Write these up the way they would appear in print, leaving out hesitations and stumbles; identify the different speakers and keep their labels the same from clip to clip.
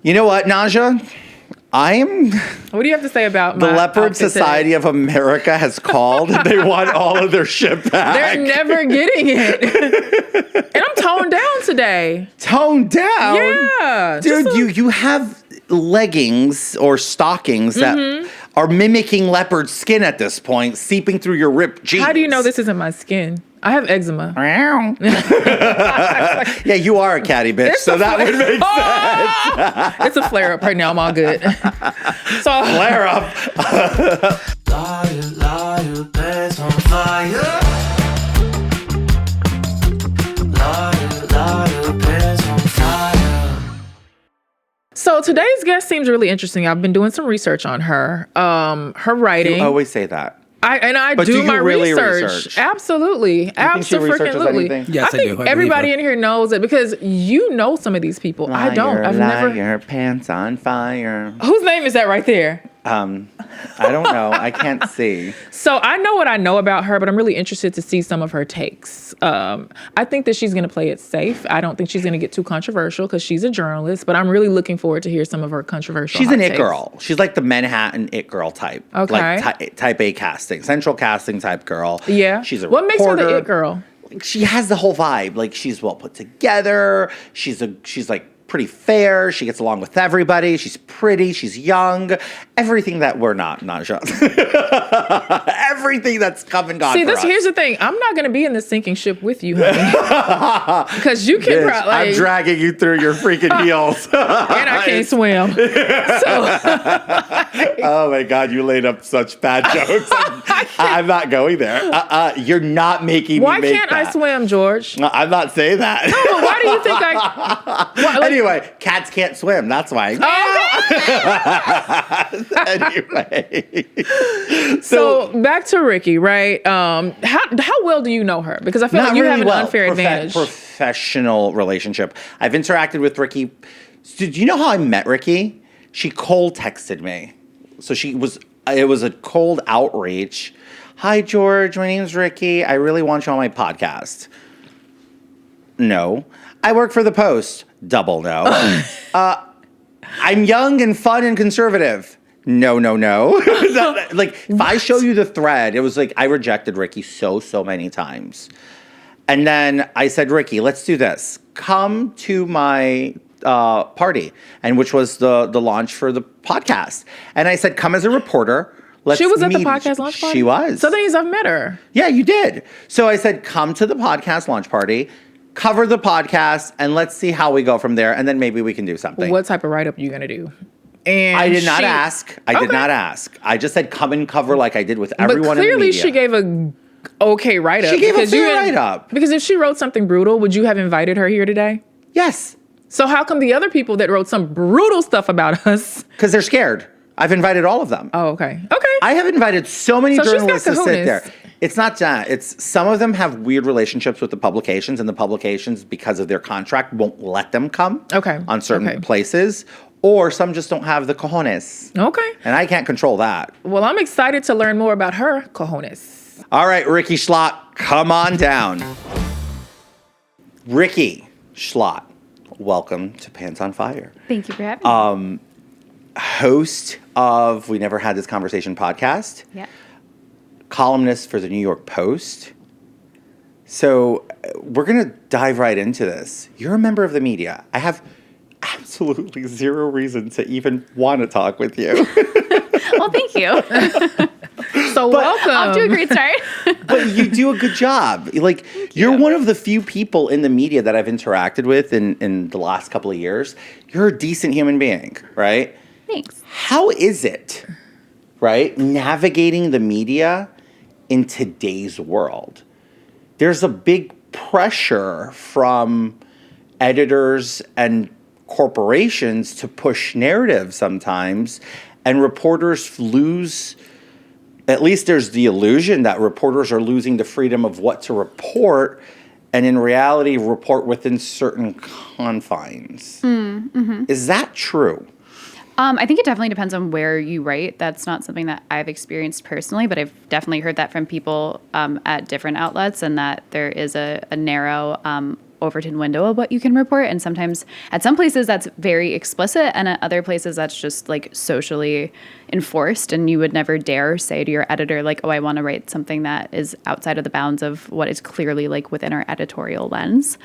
Speaker 1: You know what, Naja?
Speaker 2: What do you have to say about
Speaker 1: the
Speaker 2: my
Speaker 1: Leopard
Speaker 2: outfit
Speaker 1: Society
Speaker 2: today?
Speaker 1: of America has called. They want all of their shit back.
Speaker 2: They're never getting it. And I'm toned down today.
Speaker 1: Toned down?
Speaker 2: Yeah.
Speaker 1: Dude, you have leggings or stockings that are mimicking leopard skin at this point, seeping through your ripped jeans.
Speaker 2: How do you know this isn't my skin? I have eczema.
Speaker 1: Yeah, you are a catty bitch, so that would make sense.
Speaker 2: It's a flare up right now. I'm all good. So
Speaker 1: Flare up.
Speaker 3: Liar, pants on fire. Liar, pants on fire.
Speaker 2: So today's guest seems really interesting. I've been doing some research on her. Her writing.
Speaker 1: You always say that.
Speaker 2: I
Speaker 1: But
Speaker 2: do
Speaker 1: do you
Speaker 2: my
Speaker 1: really
Speaker 2: research.
Speaker 1: research?
Speaker 2: Absolutely.
Speaker 1: think she researches
Speaker 2: Absolutely.
Speaker 1: anything?
Speaker 4: Yes, I
Speaker 2: think
Speaker 4: do. I believe
Speaker 2: everybody
Speaker 4: her.
Speaker 2: in here knows it because you know some of these people. I don't. I've never.
Speaker 1: Pants on fire.
Speaker 2: Whose name is that right there?
Speaker 1: I don't know. I can't see.
Speaker 2: So I know what I know about her, but I'm really interested to see some of her takes. I think that she's going to play it safe. I don't think she's going to get too controversial because she's a journalist, but I'm really looking forward to hear some of her controversial
Speaker 1: She's
Speaker 2: hot
Speaker 1: an it
Speaker 2: takes.
Speaker 1: girl. She's like the Manhattan it girl type.
Speaker 2: Okay.
Speaker 1: Like type A casting, central casting type girl.
Speaker 2: Yeah.
Speaker 1: She's a
Speaker 2: What makes her the
Speaker 1: reporter.
Speaker 2: it girl?
Speaker 1: She has the whole vibe. Like she's well put together. She's like pretty fair. She gets along with everybody. She's pretty. She's young. Everything that we're not Naja. Everything that's come and gone.
Speaker 2: See,
Speaker 1: for us.
Speaker 2: here's the thing. I'm not going to be in the sinking ship with you, honey. Because you can
Speaker 1: Bitch,
Speaker 2: probably.
Speaker 1: I'm dragging you through your freaking heels.
Speaker 2: And I can't swim.
Speaker 1: Oh my God, you laid up such bad jokes. I'm not going there. You're not making
Speaker 2: Why
Speaker 1: me make
Speaker 2: can't
Speaker 1: that.
Speaker 2: I swim, George?
Speaker 1: I'm not saying that.
Speaker 2: But why do you think I...
Speaker 1: Anyway, cats can't swim. That's why. Anyway.
Speaker 2: So back to Rikki, right? How well do you know her? Because I feel like you have an unfair advantage.
Speaker 1: Professional relationship. I've interacted with Rikki. Did you know how I met Rikki? She cold texted me. So it was a cold outreach. Hi, George. My name's Rikki. I really want you on my podcast. No. I work for the Post. Double no. I'm young and fun and conservative. No. Like, if I show you the thread, it was like I rejected Rikki so many times. And then I said, Rikki, let's do this. Come to my party, and which was the launch for the podcast. And I said, come as a reporter.
Speaker 2: She was at the podcast launch party?
Speaker 1: She was.
Speaker 2: So that means I've met her.
Speaker 1: Yeah, you did. So I said, come to the podcast launch party, cover the podcast, and let's see how we go from there. And then maybe we can do something.
Speaker 2: What type of write-up are you going to do? And
Speaker 1: I did not ask. I did not ask. I just said, come and cover like I did with everyone in the media.
Speaker 2: But clearly she gave a okay write-up.
Speaker 1: She gave a fair
Speaker 2: you
Speaker 1: write-up.
Speaker 2: Because if she wrote something brutal, would you have invited her here today?
Speaker 1: Yes.
Speaker 2: So how come the other people that wrote some brutal stuff about us?
Speaker 1: Because they're scared. I've invited all of them.
Speaker 2: Oh, okay. Okay.
Speaker 1: I have invited so many
Speaker 2: So she's got
Speaker 1: journalists to sit
Speaker 2: kahunas.
Speaker 1: there. It's not that. It's some of them have weird relationships with the publications, and the publications, because of their contract, won't let them come on certain places. Or some just don't have the cojones.
Speaker 2: Okay.
Speaker 1: And I can't control that.
Speaker 2: Well, I'm excited to learn more about her cojones.
Speaker 1: All right, Rikki Schlott, come on down. Rikki Schlott, welcome to Pants on Fire.
Speaker 5: Thank you for having me.
Speaker 1: Host of We Never Had This Conversation podcast.
Speaker 5: Yeah.
Speaker 1: Columnist for the New York Post. So we're going to dive right into this. You're a member of the media. I have absolutely zero reason to even want to talk with you.
Speaker 5: Well, thank you.
Speaker 2: So welcome.
Speaker 5: Off to a great start.
Speaker 1: But you do a good job. Like, you're one of the few people in the media that I've interacted with in the last couple of years. You're a decent human being, right?
Speaker 5: Thanks.
Speaker 1: How is it, right, navigating the media in today's world? There's a big pressure from editors and corporations to push narrative sometimes, and reporters lose, at least there's the illusion that reporters are losing the freedom of what to report, and in reality report within certain confines. Is that true?
Speaker 5: I think it definitely depends on where you write. That's not something that I've experienced personally, but I've definitely heard that from people at different outlets, and that there is a narrow Overton window of what you can report. And sometimes at some places that's very explicit, and at other places that's just like socially enforced, and you would never dare say to your editor like, oh, I want to write something that is outside of the bounds of what is clearly like within our editorial lens.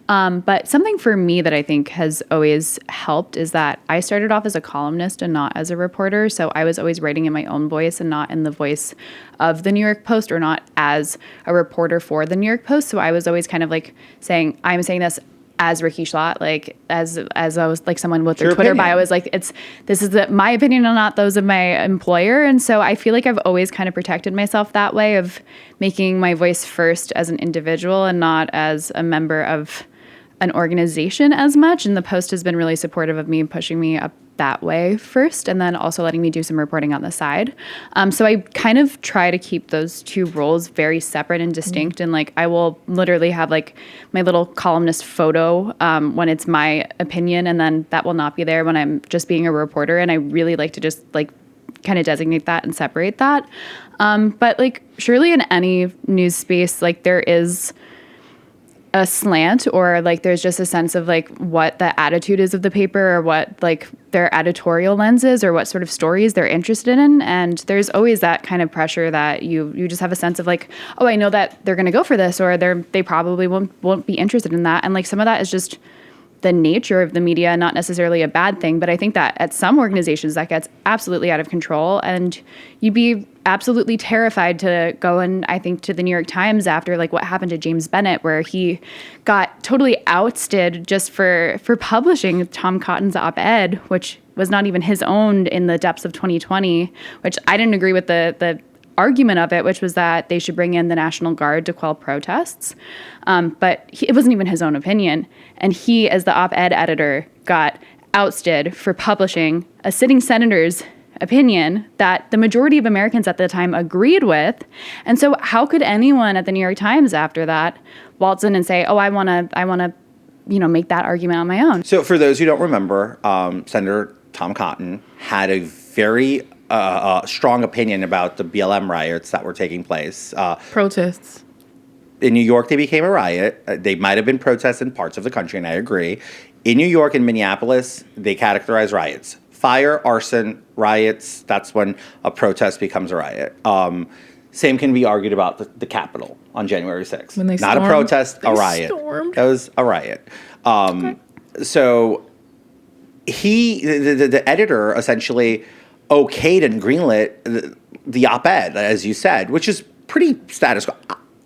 Speaker 5: But something for me that I think has always helped is that I started off as a columnist and not as a reporter. So I was always writing in my own voice and not in the voice of the New York Post, or not as a reporter for the New York Post. So I was always kind of like saying, I'm saying this as Rikki Schlott, like as I was like someone with their Twitter bio was like, this is my opinion and not those of my employer. And so I feel like I've always kind of protected myself that way, of making my voice first as an individual and not as a member of an organization as much. And the Post has been really supportive of me and pushing me up that way first, and then also letting me do some reporting on the side. So I kind of try to keep those two roles very separate and distinct. And like, I will literally have like my little columnist photo when it's my opinion, and then that will not be there when I'm just being a reporter. And I really like to just like kind of designate that and separate that. But like, surely in any news space, like there is a slant, or like there's just a sense of like what the attitude is of the paper, or what like their editorial lens is, or what sort of stories they're interested in. And there's always that kind of pressure that you just have a sense of like, oh, I know that they're going to go for this, or they probably won't be interested in that. And like some of that is just the nature of the media, not necessarily a bad thing. But I think that at some organizations that gets absolutely out of control, and you'd be absolutely terrified to go, and I think to the New York Times after like what happened to James Bennett, where he got totally ousted just for publishing Tom Cotton's op-ed, which was not even his own, in the depths of 2020, which I didn't agree with the argument of it, which was that they should bring in the National Guard to quell protests. But it wasn't even his own opinion. And he, as the op-ed editor, got ousted for publishing a sitting senator's opinion that the majority of Americans at the time agreed with. And so how could anyone at the New York Times after that waltz in and say, oh, I want to, make that argument on my own?
Speaker 1: So for those who don't remember, Senator Tom Cotton had a very strong opinion about the BLM riots that were taking place.
Speaker 2: Protests.
Speaker 1: In New York, they became a riot. They might have been protests in parts of the country, and I agree. In New York and Minneapolis, they categorize riots. Fire, arson, riots, that's when a protest becomes a riot. Same can be argued about the Capitol on January 6th.
Speaker 2: When they
Speaker 1: Not a protest, a riot.
Speaker 2: Stormed.
Speaker 1: That was a riot.
Speaker 2: Okay.
Speaker 1: So the editor essentially okayed and greenlit the op-ed, as you said, which is pretty status quo.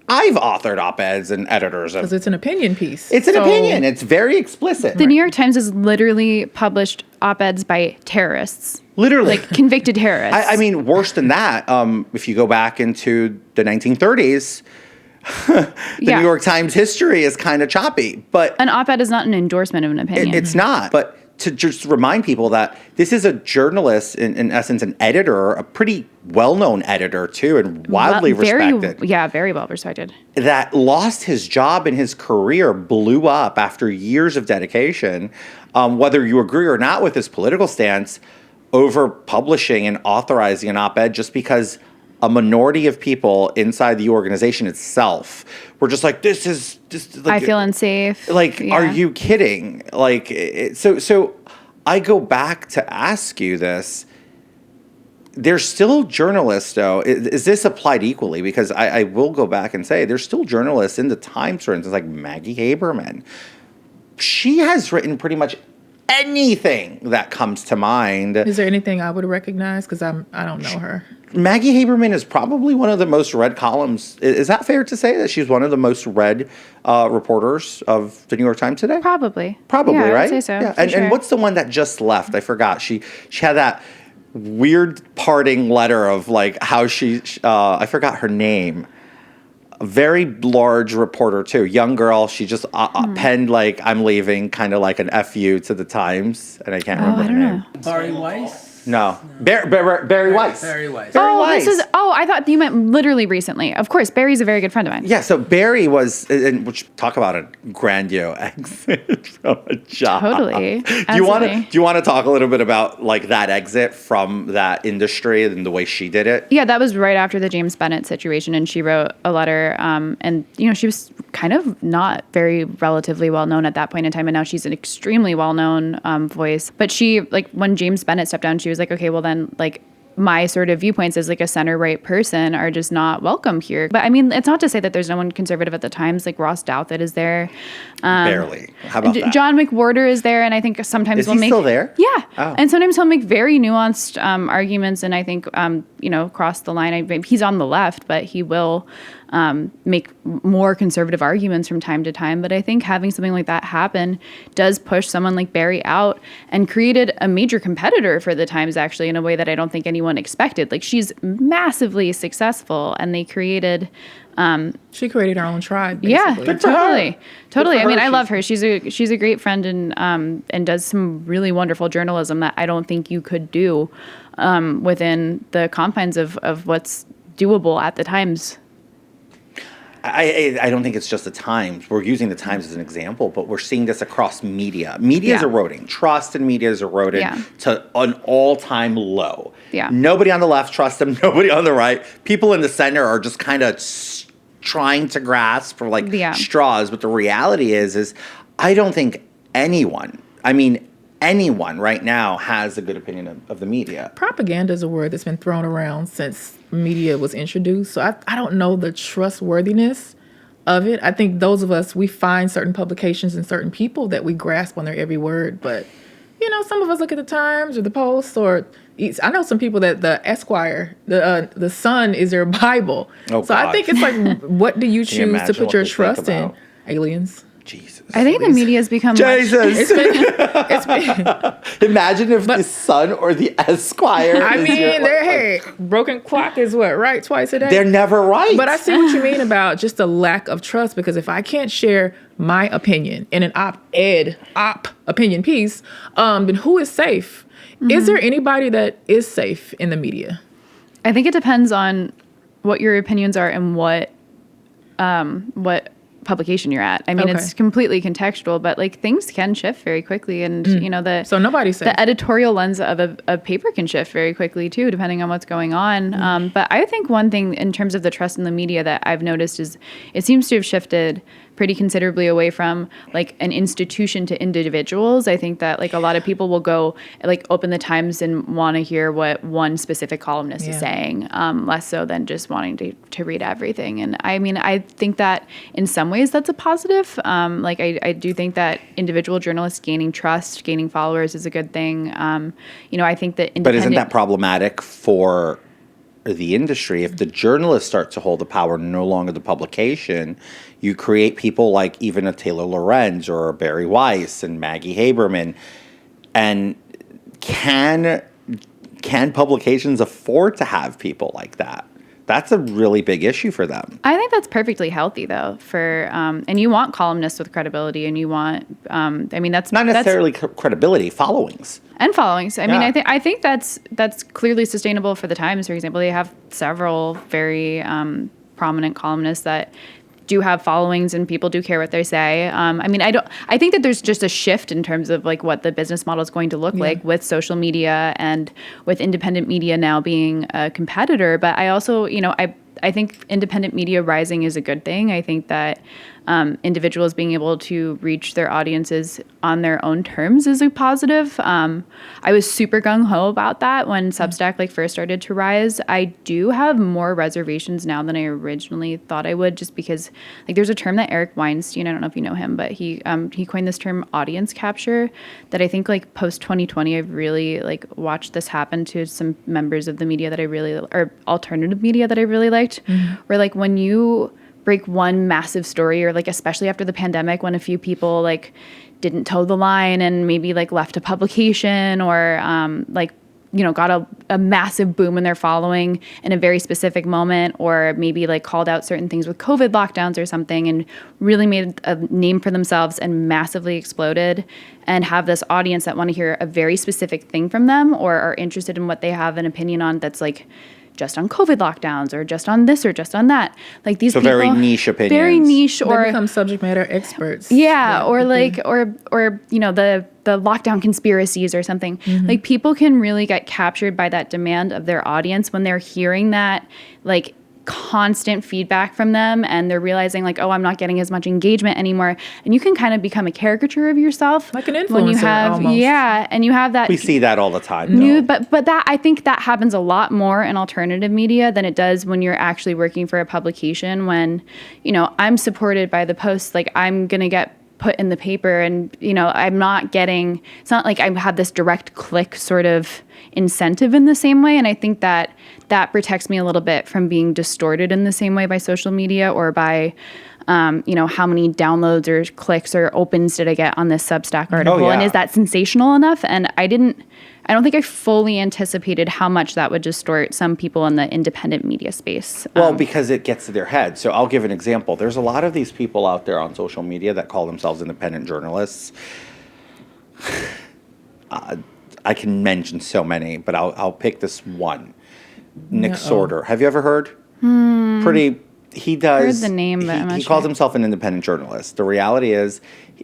Speaker 1: I've authored op-eds and editors.
Speaker 2: Because it's an opinion piece.
Speaker 1: It's an opinion. It's very explicit.
Speaker 5: The New York Times has literally published op-eds by terrorists.
Speaker 1: Literally.
Speaker 5: Like convicted terrorists.
Speaker 1: I mean, worse than that, if you go back into the 1930s, the New York Times history is kind of choppy. But
Speaker 5: an op-ed is not an endorsement of an opinion.
Speaker 1: It's not. But to just remind people that this is a journalist, in essence, an editor, a pretty well-known editor, too, and wildly respected.
Speaker 5: Yeah, very well respected.
Speaker 1: That lost his job and his career blew up after years of dedication, whether you agree or not with his political stance, over publishing and authorizing an op-ed just because a minority of people inside the organization itself were just like, this is just like,
Speaker 5: I feel unsafe.
Speaker 1: Like, are you kidding? Like, so I go back to ask you this. There's still journalists, though. Is this applied equally? Because I will go back and say there's still journalists in the Times, for instance, like Maggie Haberman. She has written pretty much anything that comes to mind.
Speaker 2: Is there anything I would recognize? Because I don't know her.
Speaker 1: Maggie Haberman is probably one of the most read columns. Is that fair to say that she's one of the most read reporters of the New York Times today?
Speaker 5: Probably.
Speaker 1: Probably,
Speaker 5: yeah,
Speaker 1: right?
Speaker 5: I'd say so.
Speaker 1: Yeah.
Speaker 5: And
Speaker 1: and what's the one that just left? I forgot. She had that weird parting letter of like how she, I forgot her name. A very large reporter too, young girl. She just penned like I'm leaving, kind of like an FU to the Times, and I can't remember her name.
Speaker 4: Barry Weiss?
Speaker 1: No, Barry Weiss.
Speaker 4: Barry Weiss.
Speaker 1: Barry
Speaker 5: Oh,
Speaker 1: Weiss.
Speaker 5: this is I thought you meant literally recently. Of course, Barry's a very good friend of mine.
Speaker 1: Yeah, so Barry was, and which talk about a grandiose exit from a job.
Speaker 5: Totally.
Speaker 1: Do you want to talk a little bit about like that exit from that industry and the way she did it?
Speaker 5: Yeah, that was right after the James Bennett situation, and she wrote a letter, and she was kind of not very relatively well known at that point in time, and now she's an extremely well known voice. But she, like, when James Bennett stepped down, she was like, okay, well then, like, my sort of viewpoints as like a center right person are just not welcome here. But I mean, it's not to say that there's no one conservative at the Times. Like Ross Douthat is there.
Speaker 1: Barely. How about that?
Speaker 5: John McWhorter is there, and I think sometimes
Speaker 1: is he still there?
Speaker 5: Yeah,
Speaker 1: Oh.
Speaker 5: and sometimes he'll make very nuanced arguments, and I think cross the line. He's on the left, but he will make more conservative arguments from time to time. But I think having something like that happen does push someone like Barry out and created a major competitor for the Times, actually, in a way that I don't think anyone expected. Like, she's massively successful, and they created...
Speaker 2: she created her own tribe, basically.
Speaker 5: Yeah, totally. Totally. I mean, I
Speaker 1: She's-
Speaker 5: love her. She's a great friend, and does some really wonderful journalism that I don't think you could do within the confines of what's doable at the Times.
Speaker 1: I don't think it's just the Times. We're using the Times as an example, but we're seeing this across media. Media is
Speaker 5: Yeah.
Speaker 1: eroding. Trust in media is eroded
Speaker 5: Yeah.
Speaker 1: to an all-time low.
Speaker 5: Yeah.
Speaker 1: Nobody on the left trusts them. Nobody on the right. People in the center are just kind of trying to grasp for like
Speaker 5: Yeah.
Speaker 1: straws. But the reality is I don't think anyone right now has a good opinion of the media.
Speaker 2: Propaganda is a word that's been thrown around since media was introduced. So I don't know the trustworthiness of it. I think those of us, we find certain publications and certain people that we grasp on their every word. But, some of us look at the Times or the Post, or I know some people that the Esquire, the Sun is their Bible.
Speaker 1: Oh,
Speaker 2: so I
Speaker 1: God.
Speaker 2: think it's like, what do you choose to
Speaker 1: imagine
Speaker 2: put
Speaker 1: what
Speaker 2: your
Speaker 1: they think
Speaker 2: trust in?
Speaker 1: about?
Speaker 2: Aliens.
Speaker 1: Jesus.
Speaker 5: I think the media has become
Speaker 1: Jesus.
Speaker 2: It's been
Speaker 1: Imagine if the Sun or the Esquire.
Speaker 2: I
Speaker 1: is
Speaker 2: mean,
Speaker 1: your,
Speaker 2: hey, broken clock is what, right? Twice a day?
Speaker 1: they're never right.
Speaker 2: But I see what you mean about just a lack of trust, because if I can't share my opinion in an op opinion piece, then who is safe? Is there anybody that is safe in the media?
Speaker 5: I think it depends on what your opinions are and what publication you're at. I mean,
Speaker 2: Okay.
Speaker 5: it's completely contextual, but like things can shift very quickly, and
Speaker 2: So nobody's safe.
Speaker 5: the editorial lens of a paper can shift very quickly too, depending on what's going on. But I think one thing in terms of the trust in the media that I've noticed is it seems to have shifted pretty considerably away from like an institution to individuals. I think that like a lot of people will go like open the Times and want to hear what one specific columnist is
Speaker 2: Yeah.
Speaker 5: saying, less so than just wanting to read everything. And I mean, I think that in some ways that's a positive. Like I do think that individual journalists gaining trust, gaining followers is a good thing. I think that independent.
Speaker 1: But isn't that problematic for the industry? If the journalists start to hold the power, no longer the publication, you create people like even a Taylor Lorenz or a Barry Weiss and Maggie Haberman. And can publications afford to have people like that? That's a really big issue for them.
Speaker 5: I think that's perfectly healthy though and you want columnists with credibility, and you want, that's
Speaker 1: Not necessarily credibility, followings.
Speaker 5: and followings. I mean,
Speaker 1: Yeah.
Speaker 5: I think that's clearly sustainable for the Times, for example. They have several very prominent columnists that do have followings, and people do care what they say. I think that there's just a shift in terms of like what the business model is going to look like with social media and with independent media now being a competitor. But I also, I think independent media rising is a good thing. I think that individuals being able to reach their audiences on their own terms is a positive. I was super gung-ho about that when Substack first started to rise. I do have more reservations now than I originally thought I would, just because there's a term that Eric Weinstein, I don't know if you know him, but he coined this term audience capture that I think post 2020 I've really watched this happen to some members of the media that I really, or alternative media that I really liked, where when you break one massive story, or especially after the pandemic, when a few people didn't toe the line and maybe left a publication, or got a massive boom in their following in a very specific moment, or maybe called out certain things with COVID lockdowns or something, and really made a name for themselves and massively exploded, and have this audience that want to hear a very specific thing from them, or are interested in what they have an opinion on that's just on COVID lockdowns or just on this or just on that. Like these
Speaker 1: So
Speaker 5: people,
Speaker 1: very niche opinions.
Speaker 5: very niche,
Speaker 2: They
Speaker 5: or
Speaker 2: become subject matter experts.
Speaker 5: yeah, or like, or you know, the lockdown conspiracies or something. Like people can really get captured by that demand of their audience when they're hearing that like constant feedback from them, and they're realizing like, oh, I'm not getting as much engagement anymore. And you can kind of become a caricature of yourself,
Speaker 2: Like an influencer
Speaker 5: when you have,
Speaker 2: almost.
Speaker 5: yeah, and you have that
Speaker 1: We see that all the time.
Speaker 5: new,
Speaker 1: though.
Speaker 5: but that, I think that happens a lot more in alternative media than it does when you're actually working for a publication. When, you know, I'm supported by the Post, like I'm gonna get put in the paper, and you know, I'm not getting, it's not like I have this direct click sort of incentive in the same way. And I think that protects me a little bit from being distorted in the same way by social media, or by you know, how many downloads or clicks or opens did I get on this Substack article, and
Speaker 1: yeah.
Speaker 5: is that sensational enough? And I don't think I fully anticipated how much that would distort some people in the independent media space.
Speaker 1: Well, because it gets to their head. So I'll give an example. There's a lot of these people out there on social media that call themselves independent journalists. I can mention so many, but I'll pick this one. Nick Sorder. Have you ever heard? He does.
Speaker 5: Heard the name, but I'm not
Speaker 1: he calls
Speaker 5: sure.
Speaker 1: himself an independent journalist. The reality is,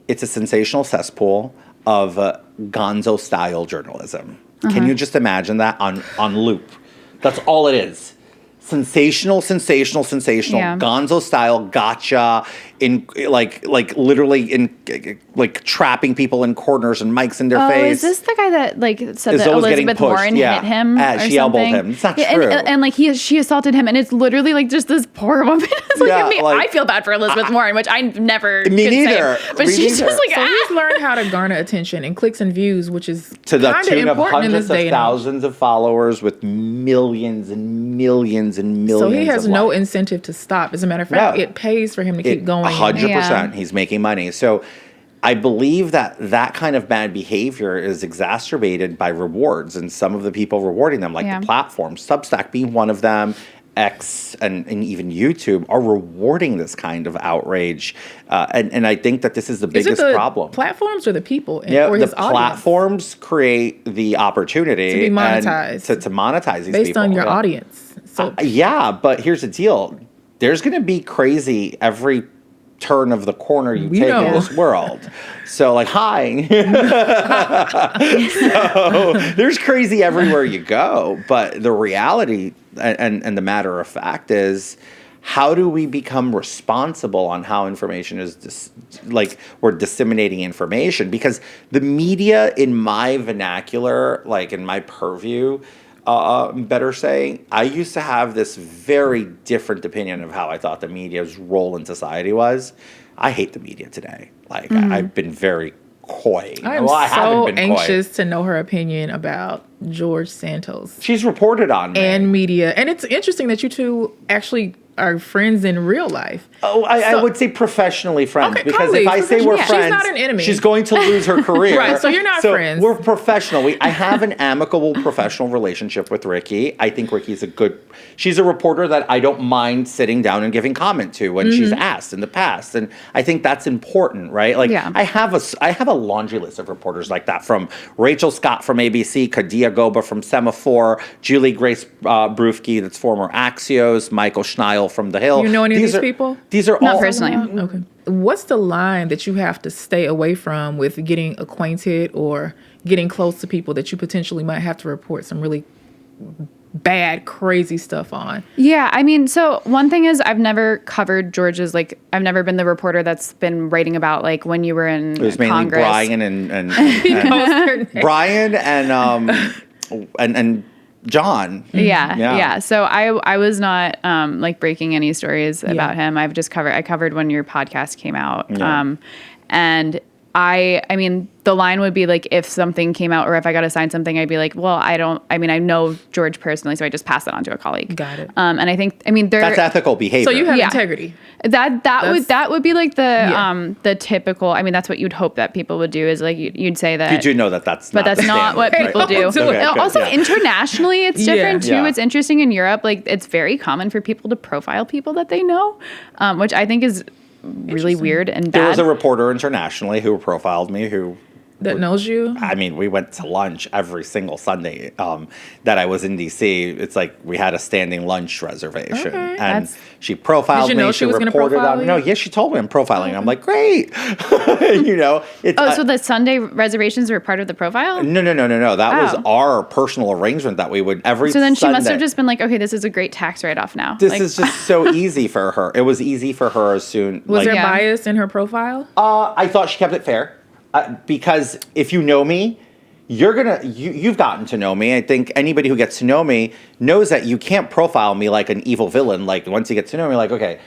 Speaker 1: it's a sensational cesspool of gonzo-style journalism. Can you just imagine that on loop? That's all it is. Sensational,
Speaker 5: Yeah.
Speaker 1: gonzo-style gotcha, in like literally in like trapping people in corners and mics in their face.
Speaker 5: Is this the guy that like said
Speaker 1: Is
Speaker 5: that
Speaker 1: always getting
Speaker 5: Elizabeth
Speaker 1: pushed,
Speaker 5: Warren
Speaker 1: yeah.
Speaker 5: hit him? Or
Speaker 1: She elbowed
Speaker 5: something?
Speaker 1: him. It's not
Speaker 5: Yeah,
Speaker 1: true.
Speaker 5: And like she assaulted him, and it's literally like just this poor woman. It's like,
Speaker 1: Yeah,
Speaker 5: I mean,
Speaker 1: like-
Speaker 5: I feel bad for Elizabeth Warren, which I never
Speaker 1: Me
Speaker 5: could
Speaker 1: neither.
Speaker 5: say. But
Speaker 1: Me
Speaker 5: she's
Speaker 1: neither.
Speaker 5: just like,
Speaker 2: So
Speaker 5: ah.
Speaker 2: he's learned how to garner attention and clicks and views, which is
Speaker 1: to the
Speaker 2: kind of
Speaker 1: tune of
Speaker 2: important in this
Speaker 1: hundreds of
Speaker 2: day and age.
Speaker 1: thousands of followers with millions and millions and millions.
Speaker 2: So he has
Speaker 1: of
Speaker 2: no
Speaker 1: likes.
Speaker 2: incentive to stop. As a matter of fact,
Speaker 1: No.
Speaker 2: it pays for him to keep going.
Speaker 1: 100%.
Speaker 5: Yeah.
Speaker 1: He's making money. So I believe that kind of bad behavior is exacerbated by rewards, and some of the people rewarding them, like
Speaker 5: Yeah.
Speaker 1: the platforms, Substack being one of them, X and even YouTube, are rewarding this kind of outrage. And I think that this is the
Speaker 2: Is it
Speaker 1: biggest
Speaker 2: the
Speaker 1: problem.
Speaker 2: platforms or the people
Speaker 1: Yeah,
Speaker 2: or
Speaker 1: the
Speaker 2: his audience?
Speaker 1: platforms create the opportunity
Speaker 2: To be
Speaker 1: and
Speaker 2: monetized.
Speaker 1: to monetize these
Speaker 2: Based
Speaker 1: people.
Speaker 2: on your
Speaker 1: Yeah.
Speaker 2: audience. So
Speaker 1: Yeah, but here's the deal. There's going to be crazy every turn of the corner you
Speaker 2: We
Speaker 1: take
Speaker 2: know.
Speaker 1: in this world. So, like, hi. So, there's crazy everywhere you go. But the reality and the matter of fact is, how do we become responsible on how information is, we're disseminating information? Because the media, in my vernacular, like in my purview, better say, I used to have this very different opinion of how I thought the media's role in society was. I hate the media today. Like, I've been very coy.
Speaker 2: I am
Speaker 1: I haven't
Speaker 2: so
Speaker 1: been coy.
Speaker 2: anxious to know her opinion about George Santos
Speaker 1: She's reported on me.
Speaker 2: and media. And it's interesting that you two actually are friends in real life.
Speaker 1: I
Speaker 2: So-
Speaker 1: would say professionally friends,
Speaker 2: Okay,
Speaker 1: because if I
Speaker 2: colleagues,
Speaker 1: say we're
Speaker 2: professional. She's
Speaker 1: friends,
Speaker 2: not an enemy.
Speaker 1: she's going to lose her career.
Speaker 2: Right, so you're not friends.
Speaker 1: We're professional. I have an amicable professional relationship with Rikki. I think Ricky's she's a reporter that I don't mind sitting down and giving comment to when she's asked in the past. And I think that's important, right? Like,
Speaker 5: Yeah.
Speaker 1: I have a laundry list of reporters like that, from Rachel Scott from ABC, Kadia Goba from Semaphore, Julie Grace Brufke, that's former Axios, Michael Schneil from The Hill.
Speaker 2: You know any of these people?
Speaker 1: These are
Speaker 5: Not
Speaker 1: all
Speaker 5: personally.
Speaker 2: Okay. What's the line that you have to stay away from with getting acquainted or getting close to people that you potentially might have to report some really bad, crazy stuff on?
Speaker 5: Yeah, I mean, so one thing is I've never covered George's, like, I've never been the reporter that's been writing about, like, when you were in
Speaker 1: It was mainly
Speaker 5: Congress.
Speaker 1: Brian and Brian and John.
Speaker 5: Yeah. So I was not like breaking any stories about him. I covered when your podcast came out.
Speaker 1: Yeah.
Speaker 5: And I mean, the line would be like, if something came out or if I got assigned something, I'd be like, well, I know George personally, so I just pass it on to a colleague.
Speaker 2: Got it.
Speaker 5: And I think, I mean,
Speaker 1: That's ethical behavior.
Speaker 2: So you have
Speaker 5: Yeah.
Speaker 2: integrity.
Speaker 5: that would be like
Speaker 2: Yeah.
Speaker 5: the typical, I mean, that's what you'd hope that people would do, is like you'd say that.
Speaker 1: You do know that that's
Speaker 5: But
Speaker 1: not
Speaker 5: that's
Speaker 1: the
Speaker 5: not what
Speaker 1: standard,
Speaker 5: people
Speaker 1: right?
Speaker 5: do.
Speaker 1: Okay, good,
Speaker 5: Also,
Speaker 1: yeah.
Speaker 5: internationally, it's different too.
Speaker 1: Yeah.
Speaker 5: It's interesting in Europe. Like, it's very common for people to profile people that they know, which I think is really weird and bad.
Speaker 1: There was a reporter internationally who profiled me who
Speaker 2: that knows you?
Speaker 1: I mean, we went to lunch every single Sunday that I was in DC. It's like we had a standing lunch reservation,
Speaker 2: Okay.
Speaker 1: and she profiled
Speaker 2: Did you
Speaker 1: me.
Speaker 2: know she was gonna
Speaker 1: reported
Speaker 2: profile
Speaker 1: on.
Speaker 2: you?
Speaker 1: No, yeah, she told me I'm profiling. I'm like, great. It's,
Speaker 5: Oh, so the Sunday reservations were part of the profile?
Speaker 1: no. That was
Speaker 5: Oh.
Speaker 1: our personal arrangement that we would every.
Speaker 5: So then she must have
Speaker 1: Sunday-
Speaker 5: just been like, okay, this is a great tax write-off now.
Speaker 1: This
Speaker 5: Like,
Speaker 1: is just so easy for her. It was easy for her as soon.
Speaker 2: Was there
Speaker 5: Yeah.
Speaker 2: bias in her profile?
Speaker 1: I thought she kept it fair because if you know me, you've gotten to know me. I think anybody who gets to know me knows that you can't profile me like an evil villain. Like once you get to know me, like okay,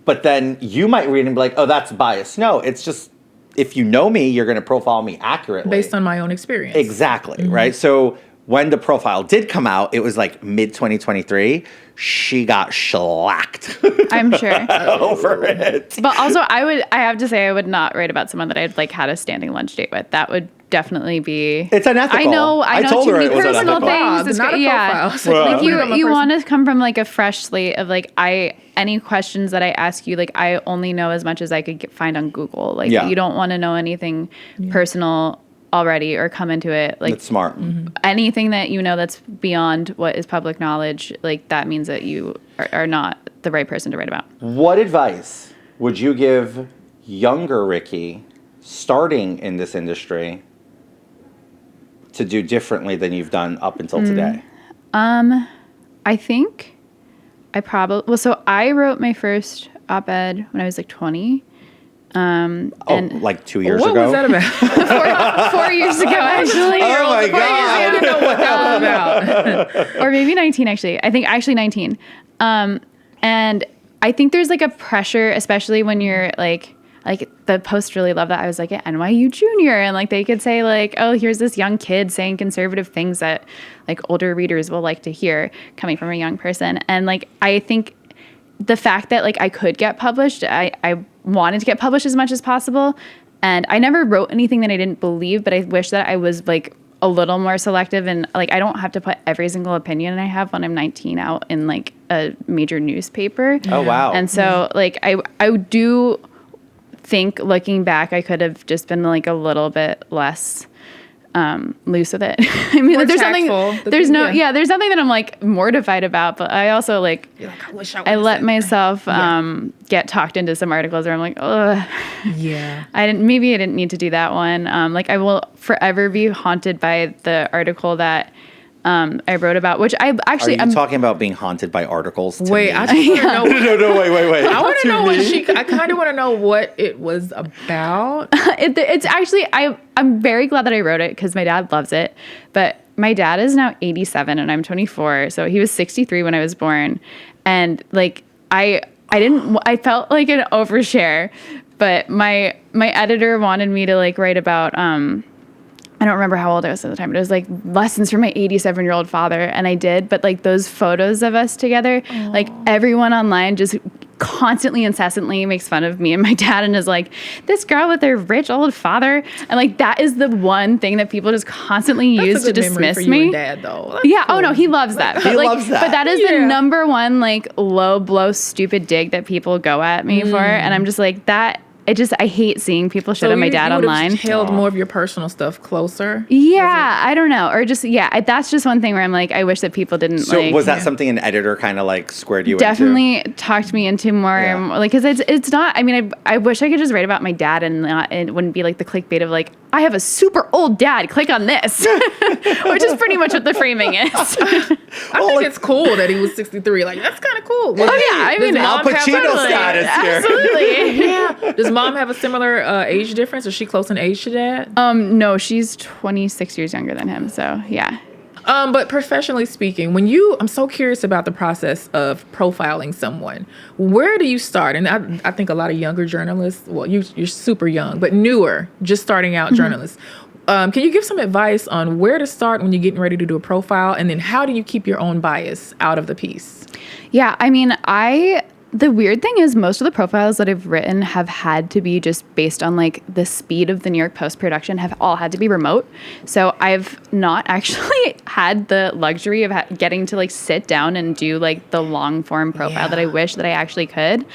Speaker 1: but then you might read and be like, oh, that's bias. No, it's just if you know me, you're going to profile me accurately
Speaker 2: Based on my own experience.
Speaker 1: exactly right. So when the profile did come out, it was like mid 2023. She got shellacked
Speaker 5: I'm sure.
Speaker 1: over it.
Speaker 5: But also, I have to say, I would not write about someone that I'd like had a standing lunch date with. That would definitely be.
Speaker 1: It's unethical.
Speaker 5: I know
Speaker 1: I told
Speaker 5: too
Speaker 1: her
Speaker 5: many
Speaker 1: it was
Speaker 5: personal
Speaker 1: unethical.
Speaker 5: things. It's
Speaker 2: Not a
Speaker 5: yeah,
Speaker 2: profile. So
Speaker 1: Well,
Speaker 5: like
Speaker 2: put it on my
Speaker 5: you
Speaker 2: person-
Speaker 5: want to come from like a fresh slate of like any questions that I ask you, like I only know as much as I could find on Google. Like
Speaker 1: Yeah.
Speaker 5: you don't want to know anything personal already or come into it like
Speaker 1: It's smart.
Speaker 5: anything that you know that's beyond what is public knowledge. Like that means that you are not the right person to write about.
Speaker 1: What advice would you give younger Rikki starting in this industry to do differently than you've done up until today?
Speaker 5: I think so I wrote my first op-ed when I was like 20. And
Speaker 1: Like 2 years
Speaker 2: What
Speaker 1: ago?
Speaker 2: was that about?
Speaker 5: 4 years ago, actually.
Speaker 1: Oh my
Speaker 2: I
Speaker 1: God.
Speaker 2: didn't know what that was about.
Speaker 5: Or maybe 19, actually. I think actually 19. And I think there's like a pressure, especially when you're like the Post really loved that I was like at NYU Junior, and like they could say like, oh, here's this young kid saying conservative things that like older readers will like to hear coming from a young person. And like I think the fact that like I could get published, I wanted to get published as much as possible, and I never wrote anything that I didn't believe, but I wish that I was like a little more selective, and like I don't have to put every single opinion I have when I'm 19 out in like a major newspaper.
Speaker 1: Oh, wow.
Speaker 5: And so like I do think looking back I could have just been like a little bit less loose with it. I mean,
Speaker 2: More
Speaker 5: there's
Speaker 2: tactful.
Speaker 5: something there's no
Speaker 2: Yeah.
Speaker 5: there's something that I'm like mortified about, but I also like
Speaker 2: You're like, I wish I
Speaker 5: I
Speaker 2: would've
Speaker 5: let
Speaker 2: said
Speaker 5: myself get talked into some articles where I'm like, ugh.
Speaker 2: that. Yeah.
Speaker 5: I didn't need to do that one. Like I will forever be haunted by the article that I wrote about, which I
Speaker 1: Are
Speaker 5: actually
Speaker 1: you talking about being haunted by articles? To
Speaker 2: Wait,
Speaker 1: me?
Speaker 2: I just want to know.
Speaker 1: no, wait.
Speaker 2: I want to know what
Speaker 1: me?
Speaker 2: I kind of want to know what it was about.
Speaker 5: it's actually I'm very glad that I wrote it because my dad loves it. But my dad is now 87 and I'm 24, so he was 63 when I was born, and like I felt like an overshare, but my editor wanted me to like write about I don't remember how old I was at the time, but it was like lessons from my 87-year-old father. And I did, but like those photos of us together, like everyone online just constantly, incessantly makes fun of me and my dad and is like, this girl with her rich old father. And like, that is the one thing that people just constantly use to
Speaker 2: That's a good memory
Speaker 5: dismiss
Speaker 2: for
Speaker 5: me.
Speaker 2: you and Dad, though. That's
Speaker 5: Yeah.
Speaker 2: cool.
Speaker 5: Oh no, he loves that. But like,
Speaker 1: loves that.
Speaker 5: But that is
Speaker 2: Yeah.
Speaker 5: the number one like low blow, stupid dig that people go at me for. And I'm just like that. I hate seeing people shit on my dad
Speaker 2: you would've
Speaker 5: online.
Speaker 2: held more of your personal stuff closer.
Speaker 5: Yeah, I don't know. Or just, that's just one thing where I'm like, I wish that people didn't
Speaker 1: So
Speaker 5: like.
Speaker 1: was that something an editor kind of like squared you
Speaker 5: Definitely talked me into more,
Speaker 1: Yeah.
Speaker 5: like, because it's not, I mean, I wish I could just write about my dad and it wouldn't be like the clickbait of like, I have a super old dad, click on this, which is pretty much what the framing is.
Speaker 2: I think it's cool that he was 63. Like, that's kind of cool.
Speaker 5: Oh, yeah, I
Speaker 2: Does
Speaker 5: mean,
Speaker 2: mom
Speaker 1: Al
Speaker 2: have
Speaker 1: Pacino
Speaker 2: similar-
Speaker 1: status here.
Speaker 5: Absolutely.
Speaker 2: Yeah. Does mom have a similar age difference? Is she close in age to Dad?
Speaker 5: No, she's 26 years younger than him. So yeah.
Speaker 2: But professionally speaking, I'm so curious about the process of profiling someone. Where do you start? And I think a lot of younger journalists, well, you're super young, but newer, just starting out journalists. Can you give some advice on where to start when you're getting ready to do a profile? And then how do you keep your own bias out of the piece?
Speaker 5: Yeah, I mean, the weird thing is most of the profiles that I've written have had to be just based on like the speed of the New York Post production have all had to be remote. So I've not actually had the luxury of getting to like sit down and do like the long form profile that I wish that I actually could.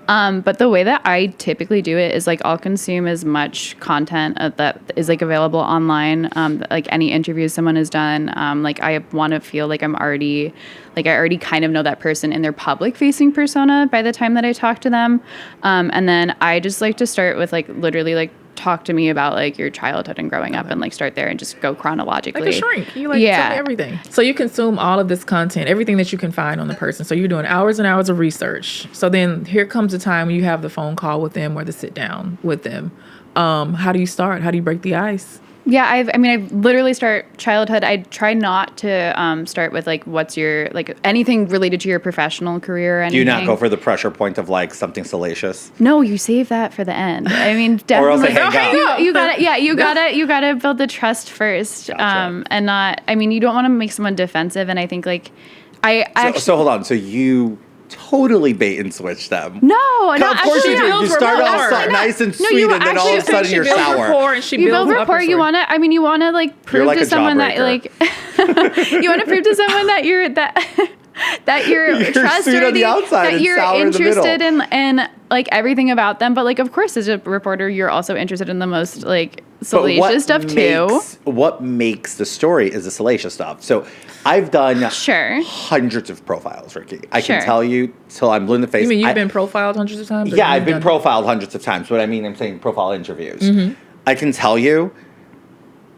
Speaker 5: But the way that I typically do it is like I'll consume as much content that is like available online, like any interviews someone has done. Like I want to feel like I already kind of know that person in their public facing persona by the time that I talk to them. And then I just like to start with like literally like talk to me about like your childhood and growing up and like start there and just go chronologically.
Speaker 2: Like a shrink. You like tell me everything. So you consume all of this content, everything that you can find on the person. So you're doing hours and hours of research. So then here comes the time when you have the phone call with them or the sit down with them. How do you start? How do you break the ice?
Speaker 5: Yeah, I literally start childhood. I try not to start with like what's your like anything related to your professional career or anything.
Speaker 1: Do you not go for the pressure point of like something salacious?
Speaker 5: No, you save that for the end. I mean, definitely.
Speaker 1: Or else they hang up.
Speaker 5: You gotta build the trust first.
Speaker 1: Gotcha.
Speaker 5: And not. I mean, you don't want to make someone defensive. And I think like
Speaker 1: So hold on. So you totally bait and switch them.
Speaker 5: No,
Speaker 1: Of course you do. You start off nice and sweet, and then all of a sudden you're sour.
Speaker 5: You build rapport. You want to like prove to someone that like you want to prove to someone that you're trustworthy, that you're interested in like everything about them. But like, of course, as a reporter, you're also interested in the most like salacious stuff too.
Speaker 1: What makes the story is the salacious stuff. So I've done hundreds of profiles, Rikki. I can tell you till I'm blue in the face.
Speaker 2: You mean you've been profiled hundreds of times?
Speaker 1: Yeah, I've been profiled hundreds of times. But I mean, I'm saying profile interviews. Mm-hmm. I can tell you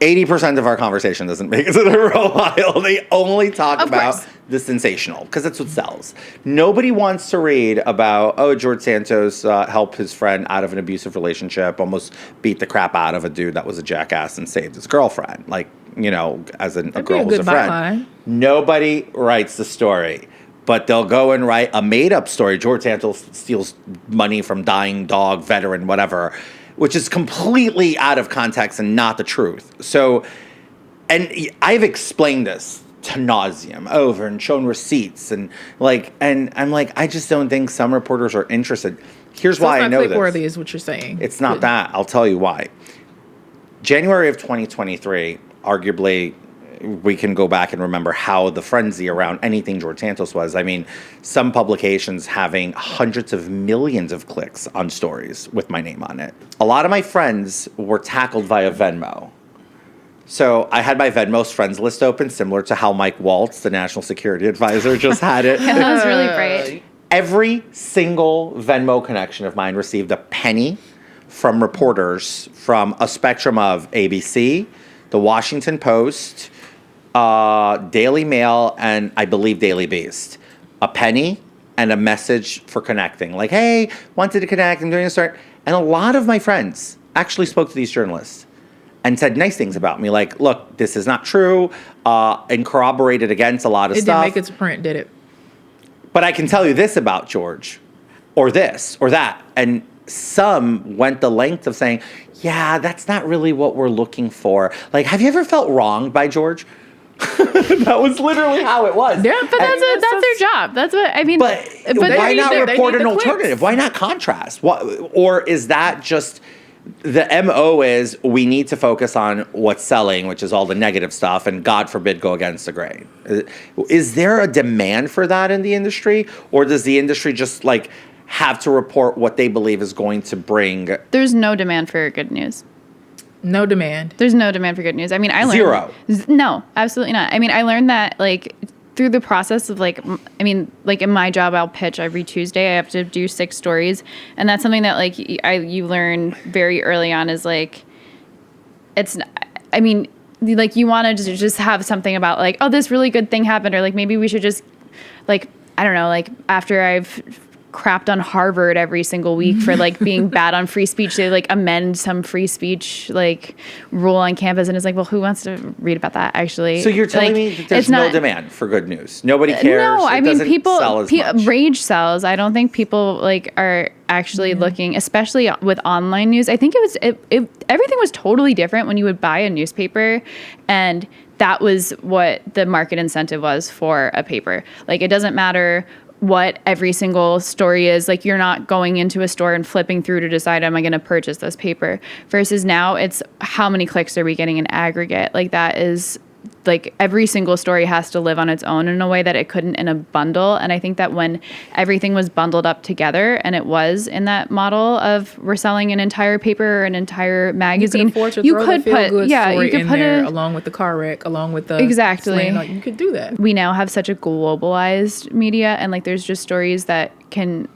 Speaker 1: 80% of our conversation doesn't make it to the profile. They only talk about the sensational because that's what sells. Nobody wants to read about, George Santos helped his friend out of an abusive relationship, almost beat the crap out of a dude that was a jackass and saved his girlfriend. Like, you know, as a girl who's a friend.
Speaker 2: Byline.
Speaker 1: Nobody writes the story. But they'll go and write a made-up story. George Santos steals money from dying dog, veteran, whatever, which is completely out of context and not the truth. So, and I've explained this to nauseum over and shown receipts and I'm like, I just don't think some reporters are interested. Here's why I know this.
Speaker 2: Worthy is what you're saying.
Speaker 1: It's not that. I'll tell you why. January of 2023, arguably, we can go back and remember how the frenzy around anything George Santos was. I mean, some publications having hundreds of millions of clicks on stories with my name on it. A lot of my friends were tackled via Venmo. So I had my Venmo's friends list open, similar to how Mike Waltz, the National Security Advisor, just had it.
Speaker 5: That was really great.
Speaker 1: Every single Venmo connection of mine received a penny from reporters from a spectrum of ABC, The Washington Post, Daily Mail, and I believe Daily Beast. A penny and a message for connecting. Like, hey, wanted to connect, I'm doing a start. And a lot of my friends actually spoke to these journalists and said nice things about me. Like, look, this is not true, and corroborated against a lot of stuff.
Speaker 2: It didn't make it to print, did it?
Speaker 1: But I can tell you this about George, or this, or that. And some went the length of saying, yeah, that's not really what we're looking for. Like, have you ever felt wronged by George? That was literally how it was.
Speaker 5: Yeah, but that's their job. That's what I mean.
Speaker 1: But why not report an alternative? Why not contrast? Or is that just the MO is we need to focus on what's selling, which is all the negative stuff, and God forbid go against the grain? Is there a demand for that in the industry, or does the industry just like have to report what they believe is going to bring?
Speaker 5: There's no demand for good news.
Speaker 2: No demand.
Speaker 5: There's no demand for good news. I mean, I learned
Speaker 1: zero.
Speaker 5: No, absolutely not. I mean, I learned that like through the process of like, I mean, like in my job, I'll pitch every Tuesday. I have to do 6 stories, and that's something that like you learn very early on is like, it's. I mean, like you want to just have something about like, oh, this really good thing happened, or like maybe we should just like, I don't know, like after I've crapped on Harvard every single week for like being bad on free speech, they like amend some free speech like rule on campus, and it's like, well, who wants to read about that actually?
Speaker 1: So you're telling me that there's no demand for good news? Nobody cares.
Speaker 5: No, I mean people
Speaker 1: much.
Speaker 5: Rage sells. I don't think people like are actually looking, especially with online news. I think everything was totally different when you would buy a newspaper, and that was what the market incentive was for a paper. Like it doesn't matter what every single story is. Like you're not going into a store and flipping through to decide, am I going to purchase this paper? Versus now it's how many clicks are we getting in aggregate? Like that is like every single story has to live on its own in a way that it couldn't in a bundle. And I think that when everything was bundled up together, and it was in that model of we're selling an entire paper or an entire magazine,
Speaker 2: you could put
Speaker 5: you could put
Speaker 2: there along with the car wreck, along with the
Speaker 5: exactly.
Speaker 2: slang, you could do that.
Speaker 5: We now have such a globalized media, and like there's just stories that can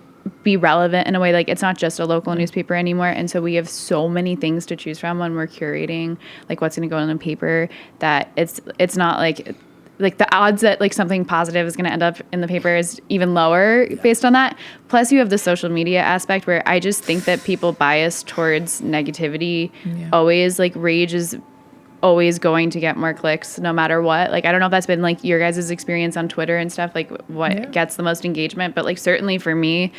Speaker 5: be relevant in a way, like it's not just a local newspaper anymore, and so we have so many things to choose from when we're curating like what's going to go in the paper, that it's not like the odds that like something positive is going to end up in the paper is even lower based on that. Plus you have the social media aspect where I just think that people bias towards negativity always, like rage is always going to get more clicks no matter what. Like, I don't know if that's been like your guys' experience on Twitter and stuff, like what gets the most engagement, but like certainly for me,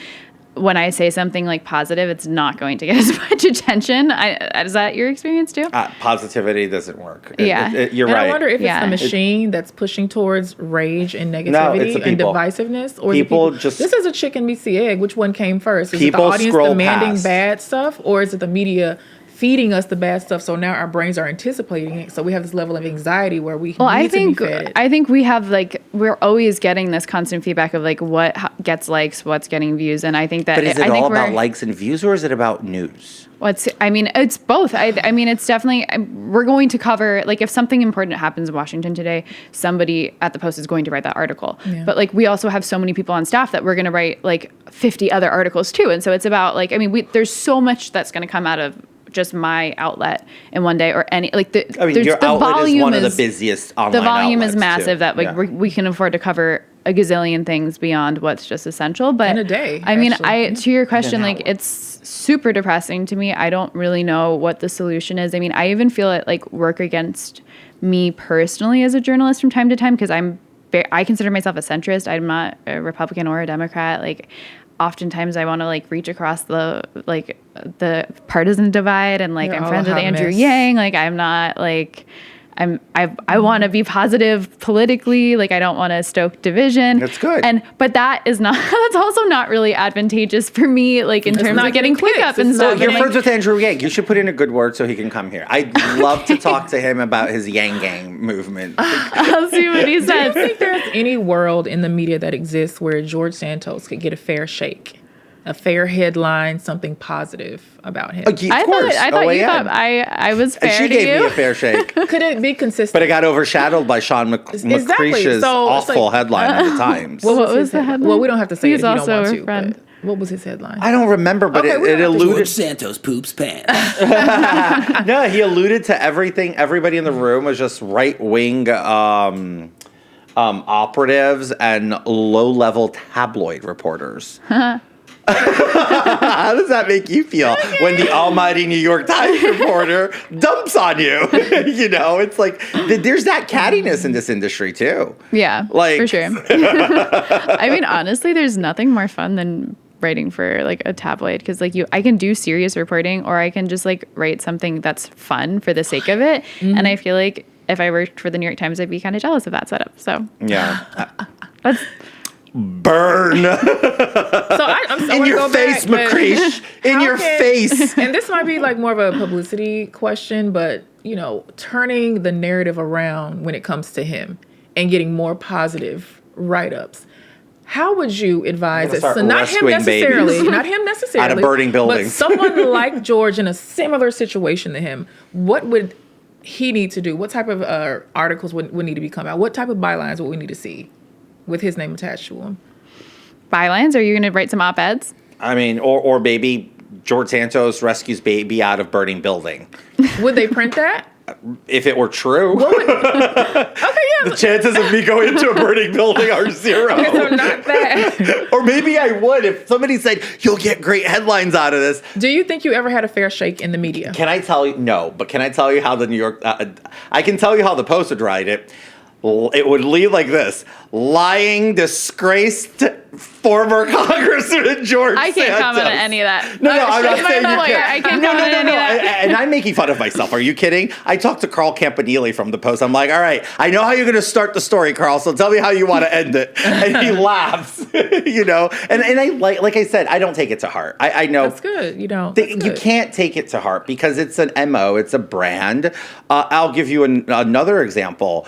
Speaker 5: when I say something like positive, it's not going to get as much attention. Is that your experience too?
Speaker 1: Positivity doesn't work.
Speaker 5: Yeah.
Speaker 1: You're
Speaker 2: and
Speaker 1: right.
Speaker 2: I wonder if it's the machine that's pushing towards rage and negativity and divisiveness, or
Speaker 1: people
Speaker 2: is it
Speaker 1: just,
Speaker 2: this is a chicken meets the egg. Which one came first? Is it the
Speaker 1: people
Speaker 2: audience
Speaker 1: scroll
Speaker 2: demanding
Speaker 1: past.
Speaker 2: bad stuff, or is it the media feeding us the bad stuff, so now our brains are anticipating it, so we have this level of anxiety where we need to be fed.
Speaker 5: I think we have like, we're always getting this constant feedback of like what gets likes, what's getting views, and I think that
Speaker 1: but is it all about likes and views, or is it about news?
Speaker 5: It's both. I mean, it's definitely, we're going to cover, like if something important happens in Washington today, somebody at the Post is going to write that article. Yeah. But like we also have so many people on staff that we're going to write like 50 other articles too. And so it's about like, I mean, there's so much that's going to come out of just my outlet in one day, or any like
Speaker 1: your outlet is one of the busiest online
Speaker 5: the volume is
Speaker 1: outlets,
Speaker 5: massive,
Speaker 1: too.
Speaker 5: that like we can afford to cover a gazillion things beyond what's just essential. But
Speaker 2: in a day,
Speaker 5: I mean, to your question, like it's super depressing to me. I don't really know what the solution is. I mean, I even feel it like work against me personally as a journalist from time to time, because I consider myself a centrist. I'm not a Republican or a Democrat. Like oftentimes I want to like reach across the partisan divide, and like I'm friends with Andrew Yang. Like I'm not like I want to be positive politically. Like I don't want to stoke division.
Speaker 1: That's good.
Speaker 5: But that's also not really advantageous for me, like in terms of getting pickup and stuff.
Speaker 1: You're friends with Andrew Yang. You should put in a good word so he can come here. I'd love to talk to him about his Yang Gang movement.
Speaker 5: I'll see what he says.
Speaker 2: Do you think there's any world in the media that exists where George Santos could get a fair shake? A fair headline, something positive about him.
Speaker 1: Of course.
Speaker 5: I thought you thought I was fair
Speaker 1: she
Speaker 5: to
Speaker 1: gave
Speaker 5: you.
Speaker 1: me a fair shake.
Speaker 2: Could it be consistent?
Speaker 1: But it got overshadowed by Sean McCreish's awful headline at the Times.
Speaker 5: What was the headline?
Speaker 2: Well, we don't have to say it if you don't
Speaker 5: also
Speaker 2: want
Speaker 5: a
Speaker 2: to.
Speaker 5: friend.
Speaker 2: But what was his headline?
Speaker 1: I don't remember, but it alluded.
Speaker 4: George Santos poops pants.
Speaker 1: No, he alluded to everything. Everybody in the room was just right-wing operatives and low-level tabloid reporters. How does that make you feel when the almighty New York Times reporter dumps on you? You know, it's like there's that cattiness in this industry too.
Speaker 5: Yeah,
Speaker 1: like
Speaker 5: for sure. I mean, honestly, there's nothing more fun than writing for like a tabloid, because like I can do serious reporting, or I can just like write something that's fun for the sake of it. Mm-hmm. And I feel like if I worked for the New York Times, I'd be kind of jealous of that setup. So
Speaker 1: yeah,
Speaker 5: that's.
Speaker 1: Burn.
Speaker 2: I'm
Speaker 1: in your face, McCreish. In your face.
Speaker 2: And this might be like more of a publicity question, but you know, turning the narrative around when it comes to him and getting more positive write-ups. How would you advise it? So not him necessarily,
Speaker 1: out of burning buildings,
Speaker 2: but someone like George in a similar situation to him. What would he need to do? What type of articles would need to be come out? What type of bylines would we need to see with his name attached to him?
Speaker 5: Bylines? Are you going to write some op-eds?
Speaker 1: I mean, or maybe George Santos rescues baby out of burning building.
Speaker 2: Would they print that?
Speaker 1: If it were true.
Speaker 2: Okay, yeah.
Speaker 1: The chances of me going into a burning building are zero.
Speaker 2: Okay, so not that.
Speaker 1: Or maybe I would if somebody said, you'll get great headlines out of this.
Speaker 2: Do you think you ever had a fair shake in the media?
Speaker 1: Can I tell you? No, but can I tell you how the New York... I can tell you how the Post would write it. It would lead like this. Lying, disgraced former Congressman George
Speaker 5: I can't
Speaker 1: Santos.
Speaker 5: comment on any of that.
Speaker 1: No, I'm not saying you
Speaker 5: lawyer.
Speaker 1: can't.
Speaker 5: I can't comment on any of that.
Speaker 1: And I'm making fun of myself. Are you kidding? I talked to Carl Campanile from the Post. I'm like, all right, I know how you're going to start the story, Carl, so tell me how you want to end it. And he laughs, you know? And I like I said, I don't take it to heart. I know.
Speaker 2: That's good. You don't.
Speaker 1: You can't take it to heart because it's an MO, it's a brand. I'll give you another example.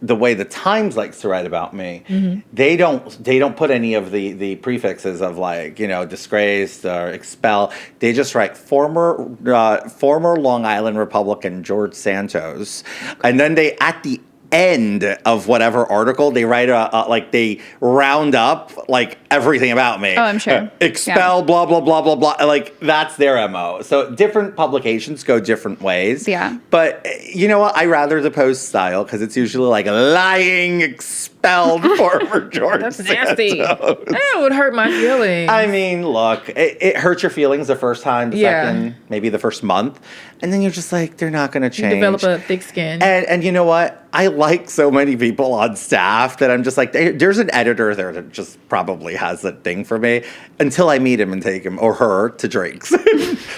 Speaker 1: The way the Times likes to write about me, they don't put any of the prefixes of like, you know, disgraced or expel. They just write former Long Island Republican George Santos, and then they at the end of whatever article they write like they round up like everything about me.
Speaker 5: Oh, I'm sure.
Speaker 1: Expel, blah blah blah blah blah. Like that's their MO. So different publications go different ways.
Speaker 5: Yeah.
Speaker 1: But you know what? I rather the Post style because it's usually like lying, expelled former George
Speaker 2: That's nasty.
Speaker 1: Santos.
Speaker 2: That would hurt my feelings.
Speaker 1: I mean, look, it hurts your feelings the first time, the second, maybe the first month. And then you're just like, they're not going to change.
Speaker 2: You develop a thick skin.
Speaker 1: And you know what? I like so many people on staff that I'm just like, there's an editor there that just probably has a thing for me until I meet him and take him or her to drinks.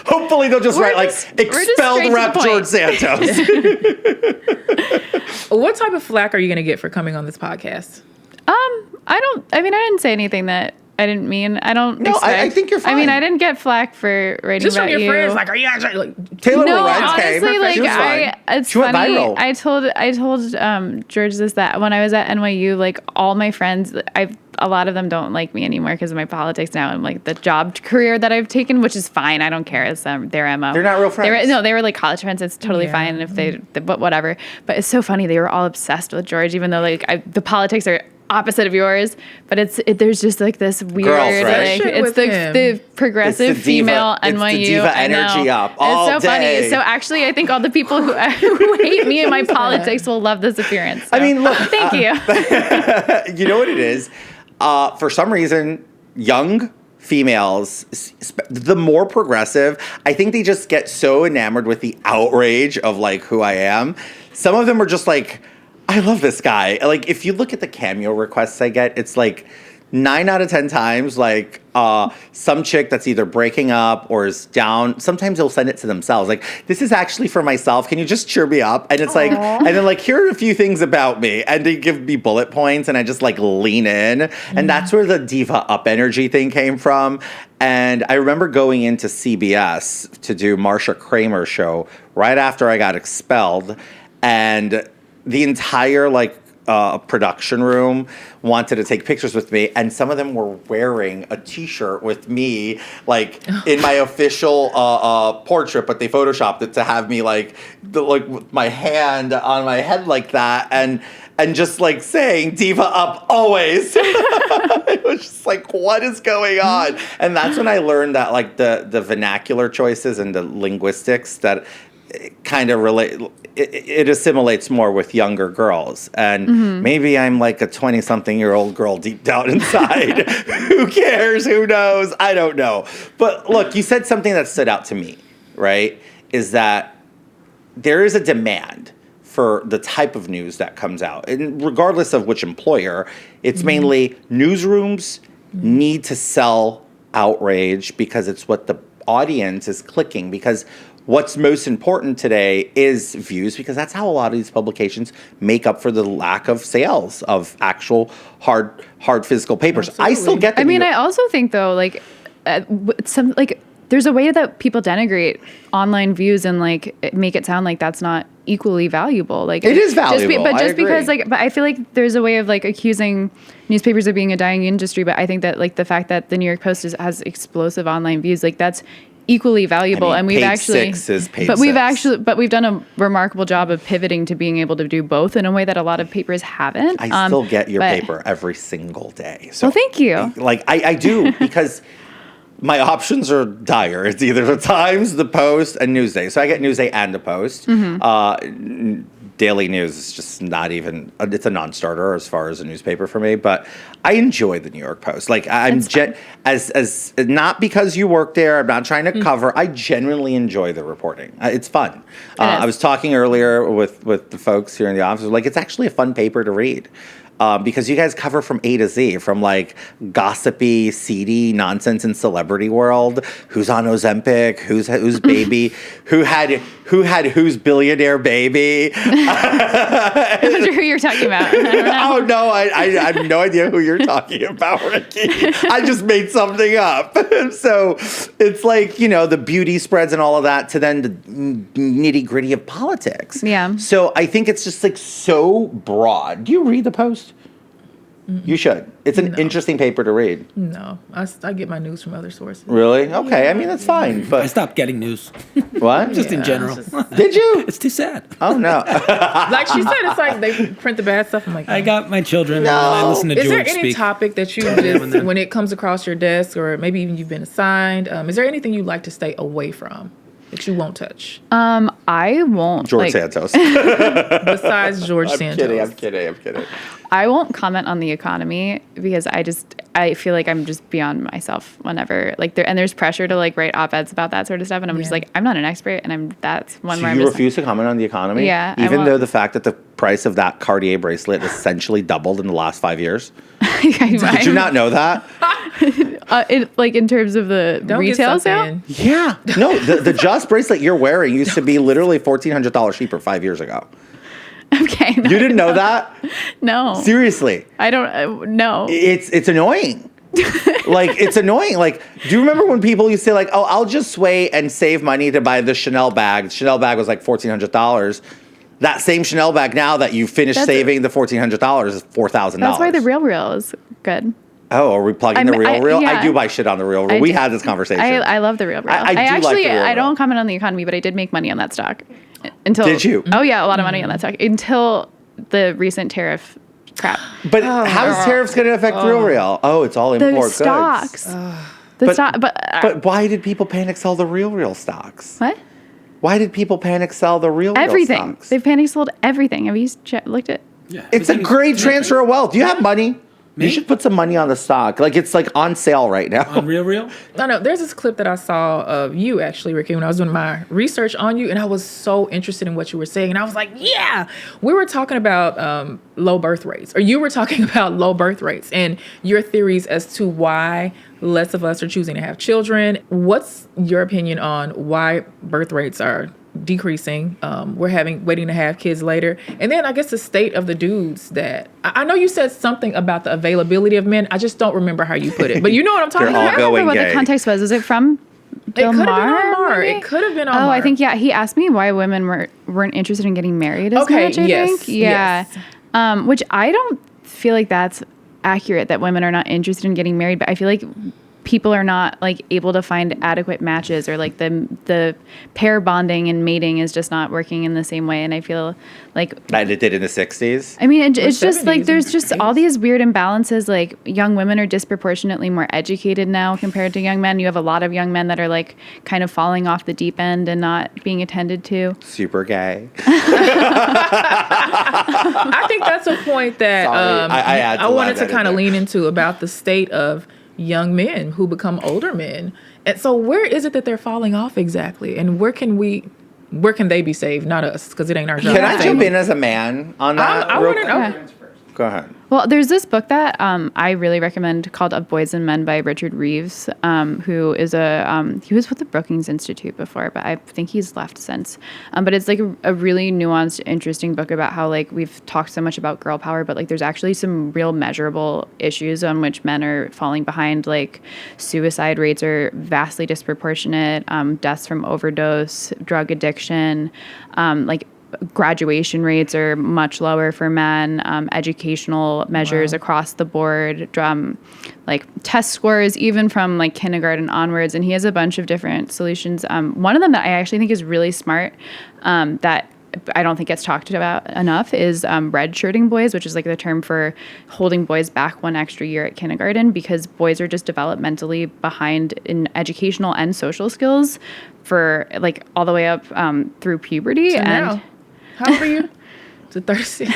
Speaker 1: Hopefully they'll just write like expelled rep George Santos.
Speaker 2: What type of flack are you going to get for coming on this podcast?
Speaker 5: I didn't say anything that I didn't mean. I don't
Speaker 1: No,
Speaker 5: expect.
Speaker 1: I think you're fine.
Speaker 5: I mean, I didn't get flack for writing
Speaker 2: Just
Speaker 5: about
Speaker 2: from your
Speaker 5: you.
Speaker 2: friends, like, are you actually like
Speaker 1: Taylor
Speaker 5: No,
Speaker 1: Lorenz
Speaker 5: honestly,
Speaker 1: came.
Speaker 5: like
Speaker 1: She was fine.
Speaker 5: it's
Speaker 1: She went
Speaker 5: funny.
Speaker 1: viral.
Speaker 5: I told George this, that when I was at NYU, like all my friends, a lot of them don't like me anymore because of my politics now and like the job career that I've taken, which is fine. I don't care. It's their MO.
Speaker 1: They're not real friends.
Speaker 5: They were like college friends. It's totally fine if but whatever. But it's so funny. They were all obsessed with George, even though like the politics are opposite of yours, but there's just like this weird,
Speaker 1: Girlfriend.
Speaker 5: like it's the progressive
Speaker 1: It's the diva-
Speaker 5: female
Speaker 1: it's the
Speaker 5: NYU.
Speaker 1: diva
Speaker 5: I know.
Speaker 1: energy up all
Speaker 5: It's so
Speaker 1: day.
Speaker 5: funny. So actually, I think all the people who hate me and my politics will love this appearance. So,
Speaker 1: I mean, look.
Speaker 5: thank you.
Speaker 1: You know what it is? For some reason, young females, the more progressive, I think they just get so enamored with the outrage of like who I am. Some of them are just like, I love this guy. Like, if you look at the cameo requests I get, it's like 9 out of 10 times, like some chick that's either breaking up or is down. Sometimes they'll send it to themselves. Like, this is actually for myself. Can you just cheer me up? And it's like, and then like, here are a few things about me. And they give me bullet points and I just like lean in. And that's where the diva up energy thing came from. And I remember going into CBS to do Marsha Kramer's show right after I got expelled. And the entire like production room wanted to take pictures with me, and some of them were wearing a T-shirt with me, like in my official portrait, but they photoshopped it to have me like with my hand on my head like that, and just like saying "Diva up always." It was just like, what is going on? And that's when I learned that like the vernacular choices and the linguistics that kind of relate. It assimilates more with younger girls. And maybe I'm like a 20-something-year-old girl deep down inside. Who cares? Who knows? I don't know. But look, you said something that stood out to me, right? Is that there is a demand for the type of news that comes out. And regardless of which employer, it's mainly newsrooms need to sell outrage because it's what the audience is clicking. Because what's most important today is views, because that's how a lot of these publications make up for the lack of sales of actual hard physical papers.
Speaker 2: Absolutely.
Speaker 1: I still get the
Speaker 5: I mean,
Speaker 1: New
Speaker 5: I
Speaker 1: York-
Speaker 5: also think though, like some like there's a way that people denigrate online views and like make it sound like that's not equally valuable. Like
Speaker 1: It is valuable.
Speaker 5: but
Speaker 1: I
Speaker 5: just because
Speaker 1: agree.
Speaker 5: but I feel like there's a way of like accusing newspapers of being a dying industry. But I think that like the fact that the New York Post has explosive online views, like that's equally valuable.
Speaker 1: I mean,
Speaker 5: And we've
Speaker 1: page
Speaker 5: actually,
Speaker 1: 6 is page
Speaker 5: but we've
Speaker 1: 6.
Speaker 5: actually, we've done a remarkable job of pivoting to being able to do both in a way that a lot of papers haven't.
Speaker 1: I still get your
Speaker 5: but-
Speaker 1: paper every single day. So
Speaker 5: Well, thank you.
Speaker 1: Like I do, because my options are dire. It's either the Times, the Post, and Newsday. So I get Newsday and the Post. Daily News is just not even, it's a non-starter as far as a newspaper for me, but I enjoy the New York Post. Like I'm as not because you work there, I'm not trying to cover, I genuinely enjoy the reporting. It's fun. I was talking earlier with the folks here in the office, like it's actually a fun paper to read. because you guys cover from A to Z, from like gossipy, seedy nonsense in celebrity world. Who's on Ozempic? Who's baby? who had whose billionaire baby?
Speaker 5: I'm not sure who you're talking about. I don't know.
Speaker 1: Oh no, I have no idea who you're talking about, Rikki. I just made something up. So it's like, you know, the beauty spreads and all of that to then the nitty gritty of politics.
Speaker 5: Yeah.
Speaker 1: So I think it's just like so broad. Do you read the Post? You should. It's an interesting paper to read.
Speaker 2: No, I get my news from other sources.
Speaker 1: Really? Okay. I mean, that's fine.
Speaker 4: I
Speaker 1: But
Speaker 4: stopped getting news.
Speaker 1: what?
Speaker 4: Just in general.
Speaker 1: Did you?
Speaker 4: It's too sad.
Speaker 1: Oh no.
Speaker 2: Like she said, it's like they print the bad stuff. I'm like,
Speaker 4: I got my children
Speaker 1: No.
Speaker 4: and I listen to
Speaker 2: is
Speaker 4: George
Speaker 2: there any
Speaker 4: speak.
Speaker 2: topic that you
Speaker 4: and
Speaker 2: just,
Speaker 4: then.
Speaker 2: when it comes across your desk, or maybe even you've been assigned, is there anything you like to stay away from that you won't touch
Speaker 5: I won't.
Speaker 1: George
Speaker 5: like,
Speaker 1: Santos.
Speaker 2: besides George
Speaker 1: I'm
Speaker 2: Santos?
Speaker 1: kidding.
Speaker 5: I won't comment on the economy because I feel like I'm just beyond myself whenever there's pressure to like write op-eds about that sort of stuff, and I'm just
Speaker 2: Yeah.
Speaker 5: like, I'm not an expert, and that's one
Speaker 1: So
Speaker 5: where I'm
Speaker 1: you
Speaker 5: just
Speaker 1: refuse to comment on the economy?
Speaker 5: Yeah, I
Speaker 1: Even
Speaker 5: won't.
Speaker 1: though the fact that the price of that Cartier bracelet essentially doubled in the last 5 years? Did you not know that?
Speaker 5: in terms of the
Speaker 2: Don't get
Speaker 5: retail
Speaker 2: sucked
Speaker 5: sale?
Speaker 2: in.
Speaker 1: Yeah. No, the Just bracelet you're wearing used to be literally $1,400 cheaper 5 years ago.
Speaker 5: Okay, no,
Speaker 1: You didn't know that?
Speaker 5: no,
Speaker 1: Seriously.
Speaker 5: I don't know.
Speaker 1: It's annoying. Like, it's annoying. Like, do you remember when people used to say, like, oh, I'll just wait and save money to buy the Chanel bag? The Chanel bag was like $1,400. That same Chanel bag now that you finished saving the $1,400 is $4,000.
Speaker 5: That's why the Real is good.
Speaker 1: Oh, are we plugging the Real?
Speaker 5: yeah.
Speaker 1: I do buy shit on the Real.
Speaker 5: I
Speaker 1: We
Speaker 5: do.
Speaker 1: had this conversation.
Speaker 5: I love the Real.
Speaker 1: I do like the Real.
Speaker 5: I don't comment on the economy, but I did make money on that stock until.
Speaker 1: Did you?
Speaker 5: Oh yeah, a lot of money on that stock until the recent tariff crap.
Speaker 1: But how's tariffs going to affect Real? Oh, it's all import
Speaker 5: The
Speaker 1: goods.
Speaker 5: stocks.
Speaker 1: But why did people panic sell the Real stocks?
Speaker 5: What?
Speaker 1: Why did people panic sell the Real
Speaker 5: Everything.
Speaker 1: stocks?
Speaker 5: They've panic sold everything. Have you looked at?
Speaker 4: Yeah.
Speaker 1: It's a great transfer of wealth. Do you have money?
Speaker 4: Me?
Speaker 1: You should put some money on the stock. Like, it's like on sale right now.
Speaker 4: On Real?
Speaker 2: No, there's this clip that I saw of you actually, Rikki, when I was doing my research on you, and I was so interested in what you were saying, and I was like, yeah, we were talking about low birth rates, or you were talking about low birth rates, and your theories as to why less of us are choosing to have children. What's your opinion on why birth rates are decreasing? We're waiting to have kids later, and then I guess the state of the dudes. That I know you said something about the availability of men. I just don't remember how you put it, but you know what I'm talking
Speaker 1: They're all
Speaker 5: I
Speaker 2: about.
Speaker 5: don't
Speaker 1: going
Speaker 5: remember what
Speaker 1: gay.
Speaker 5: the context was. Was it from Bill
Speaker 2: It could have been
Speaker 5: Maher?
Speaker 2: on Maher.
Speaker 5: maybe?
Speaker 2: It could have been on
Speaker 5: Oh,
Speaker 2: Maher.
Speaker 5: I think he asked me why women weren't interested in getting married as
Speaker 2: Okay,
Speaker 5: much. I
Speaker 2: yes,
Speaker 5: think. Yeah.
Speaker 2: yes.
Speaker 5: Which I don't feel like that's accurate, that women are not interested in getting married, but I feel like people are not like able to find adequate matches, or like the pair bonding and mating is just not working in the same way. And I feel like
Speaker 1: That it did in the 60s.
Speaker 5: I mean, it's just like
Speaker 2: 70s
Speaker 5: there's
Speaker 2: and
Speaker 5: just
Speaker 2: 80s.
Speaker 5: all these weird imbalances. Like young women are disproportionately more educated now compared to young men. You have a lot of young men that are like kind of falling off the deep end and not being attended to.
Speaker 1: Super gay.
Speaker 2: I think that's a point that
Speaker 1: Sorry, I had to
Speaker 2: I wanted
Speaker 1: let
Speaker 2: to
Speaker 1: that
Speaker 2: kind
Speaker 1: in
Speaker 2: of
Speaker 1: there.
Speaker 2: lean into about the state of young men who become older men. And so where is it that they're falling off exactly? And where can they be saved? Not us, because it ain't our job.
Speaker 1: Can I
Speaker 2: to
Speaker 1: jump
Speaker 2: save
Speaker 1: in as a man on that?
Speaker 2: I
Speaker 1: real
Speaker 2: want to
Speaker 1: quick?
Speaker 2: know.
Speaker 1: Go ahead.
Speaker 5: Well, there's this book that I really recommend called Of Boys and Men by Richard Reeves, who is he was with the Brookings Institute before, but I think he's left since. But it's like a really nuanced, interesting book about how like we've talked so much about girl power, but like there's actually some real measurable issues on which men are falling behind. Like suicide rates are vastly disproportionate, deaths from overdose, drug addiction, like graduation rates are much lower for men, educational measures across the board, like test scores, even from like kindergarten onwards. And he has a bunch of different solutions. One of them that I actually think is really smart, that I don't think gets talked about enough, is redshirting boys, which is like the term for holding boys back one extra year at kindergarten, because boys are just developmentally behind in educational and social skills for like all the way up through puberty.
Speaker 2: So
Speaker 5: and
Speaker 2: now, how old are you? to 36.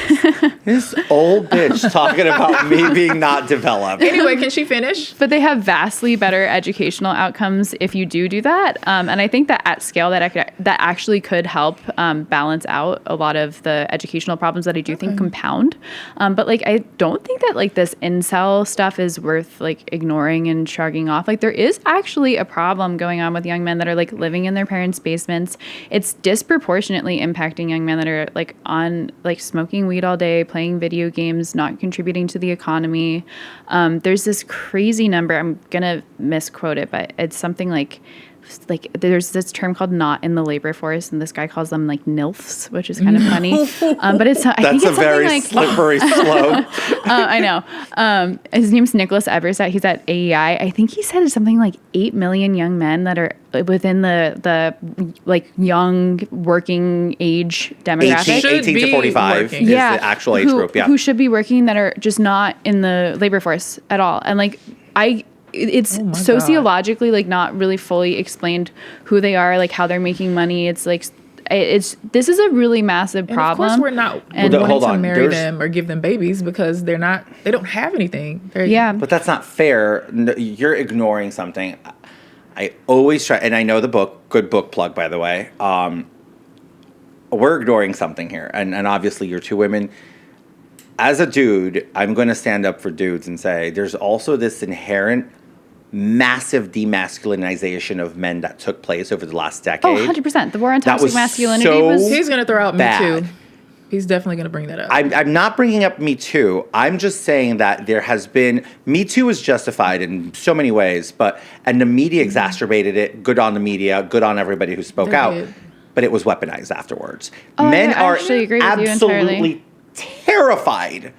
Speaker 1: This old bitch talking about me being not developed.
Speaker 2: Anyway, can she finish?
Speaker 5: But they have vastly better educational outcomes if you do that. And I think that at scale, that actually could help balance out a lot of the educational problems that I do think compound. But like, I don't think that like this incel stuff is worth like ignoring and shrugging off. Like, there is actually a problem going on with young men that are like living in their parents' basements. It's disproportionately impacting young men that are like on like smoking weed all day, playing video games, not contributing to the economy. There's this crazy number. I'm gonna misquote it, but it's something like there's this term called not in the labor force, and this guy calls them like NILFs, which is kind of funny. But it's I think
Speaker 1: That's
Speaker 5: it's
Speaker 1: a very
Speaker 5: like,
Speaker 1: slippery slope.
Speaker 5: I know. His name's Nicholas Eversett. He's at AEI. I think he said it's something like 8 million young men that are within the like young working age demographic.
Speaker 1: 18 to 45
Speaker 2: working.
Speaker 1: is the actual age group. Yeah.
Speaker 5: Who should be working that are just not in the labor force at all. And like it's
Speaker 2: Oh my
Speaker 5: sociologically like not really fully explained who they are, like how they're making money. It's like this is a really massive
Speaker 2: And
Speaker 5: problem.
Speaker 2: of course, we're not
Speaker 5: And
Speaker 2: wanting
Speaker 1: hold
Speaker 2: to
Speaker 1: on.
Speaker 2: marry
Speaker 1: There's-
Speaker 2: them or give them babies because they don't have anything.
Speaker 5: yeah.
Speaker 1: But that's not fair. You're ignoring something. I always try, and I know the book, good book plug, by the way. We're ignoring something here. And obviously, you're two women. As a dude, I'm going to stand up for dudes and say there's also this inherent massive demasculinization of men that took place over the last decade.
Speaker 5: Oh, 100%. The war on
Speaker 1: That
Speaker 5: toxic
Speaker 1: was
Speaker 5: masculinity
Speaker 1: so
Speaker 5: was
Speaker 2: He's going to throw out
Speaker 1: bad.
Speaker 2: Me Too. He's definitely going to bring that up.
Speaker 1: I'm not bringing up Me Too. I'm just saying that there has been Me Too is justified in so many ways, and the media exacerbated it. Good on the media. Good on everybody who spoke
Speaker 2: They
Speaker 1: out.
Speaker 2: did.
Speaker 1: But it was weaponized afterwards.
Speaker 5: Oh,
Speaker 1: Men
Speaker 5: I
Speaker 1: are
Speaker 5: actually agree with you
Speaker 1: absolutely
Speaker 5: entirely.
Speaker 1: terrified.